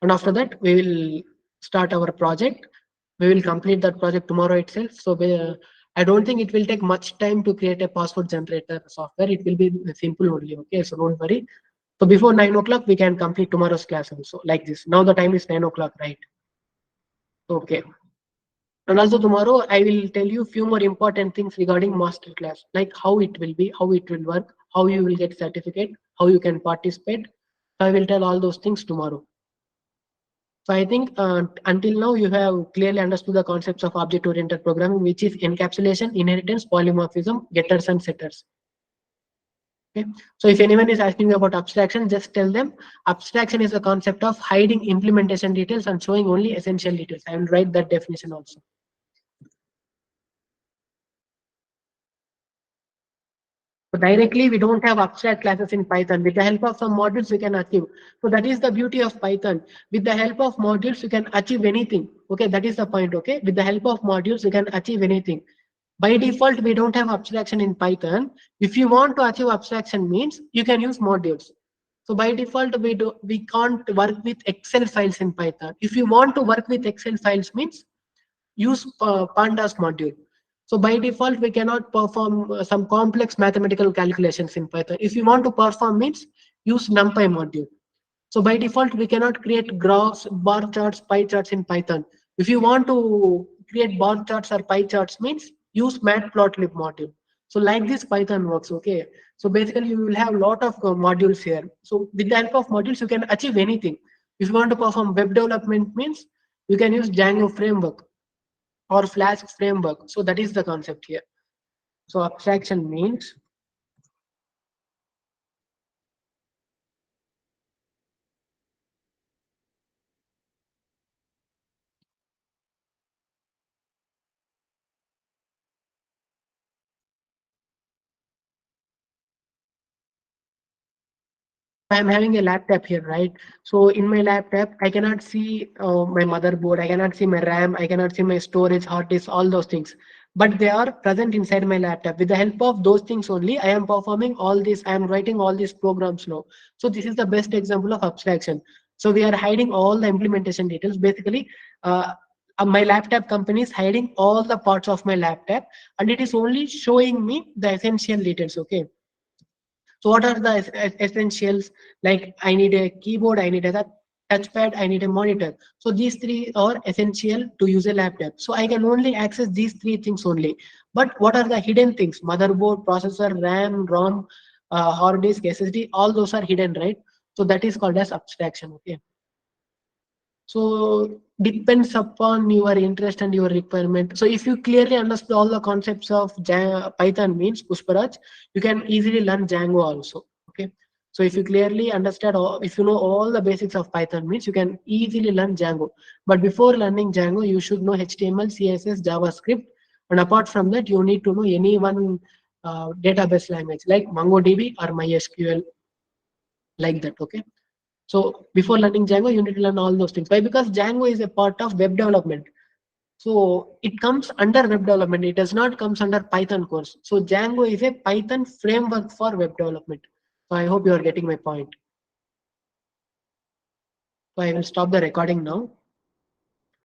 Speaker 1: and after that we will start our project. We will complete that project tomorrow itself. So I don't think it will take much time to create a password generator software. It will be simple only. Okay, so don't worry. So before 9 o'clock we can complete tomorrow's class also like this. Now the time is 9 o'clock, right? Okay. And also tomorrow I will tell you few more important things regarding masterclass, like how it will be, how it will work, how you will get certificate, how you can participate. I will tell all those things tomorrow. So I think until now you have clearly understood the concepts of object-oriented programming, which is encapsulation, inheritance, polymorphism, getters and setters. Okay. So if anyone is asking you about abstraction, just tell them abstraction is the concept of hiding implementation details and showing only essential details. I will write that definition also. So directly, we don't have abstract classes in Python. With the help of some modules, we can achieve. So that is the beauty of Python. With the help of modules, you can achieve anything. Okay, that is the point. Okay, with the help of modules, you can achieve anything. By default, we don't have abstraction in Python. If you want to achieve abstraction means you can use modules. So by default, we can't work with Excel files in Python. If you want to work with Excel files means use pandas module. So by default, we cannot perform some complex mathematical calculations in Python. If you want to perform means use numpy module. So by default, we cannot create graphs, bar charts, pie charts in Python. If you want to create bar charts or pie charts means use matplotlib module. So like this Python works, okay? So basically you will have a lot of modules here. So with the help of modules, you can achieve anything. If you want to perform web development means you can use Django framework or Flask framework. So that is the concept here. So abstraction means I'm having a laptop here, right? So in my laptop, I cannot see my motherboard, I cannot see my RAM, I cannot see my storage, hard disk, all those things. But they are present inside my laptop. With the help of those things only, I am performing all this, I am writing all these programs now. So this is the best example of abstraction. So we are hiding all the implementation details. Basically, my laptop company is hiding all the parts of my laptop, and it is only showing me the essential details, okay? So what are the essentials? Like I need a keyboard, I need a touchpad, I need a monitor. So these three are essential to use a laptop. So I can only access these three things only. But what are the hidden things? Motherboard, processor, RAM, ROM, hard disk, SSD, all those are hidden, right? So that is called as abstraction. Okay. So depends upon your interest and your requirement. So if you clearly understand all the concepts of Python means Pushparaj, you can easily learn Django also. Okay. So if you clearly understand, all, if you know all the basics of Python means you can easily learn Django. But before learning Django, you should know HTML, CSS, JavaScript, and apart from that, you need to know any one database language like MongoDB or MySQL, like that. Okay. So before learning Django, you need to learn all those things. Why? Because Django is a part of web development. So it comes under web development. It does not comes under Python course. So Django is a Python framework for web development. So I hope you are getting my point. So I will stop the recording now.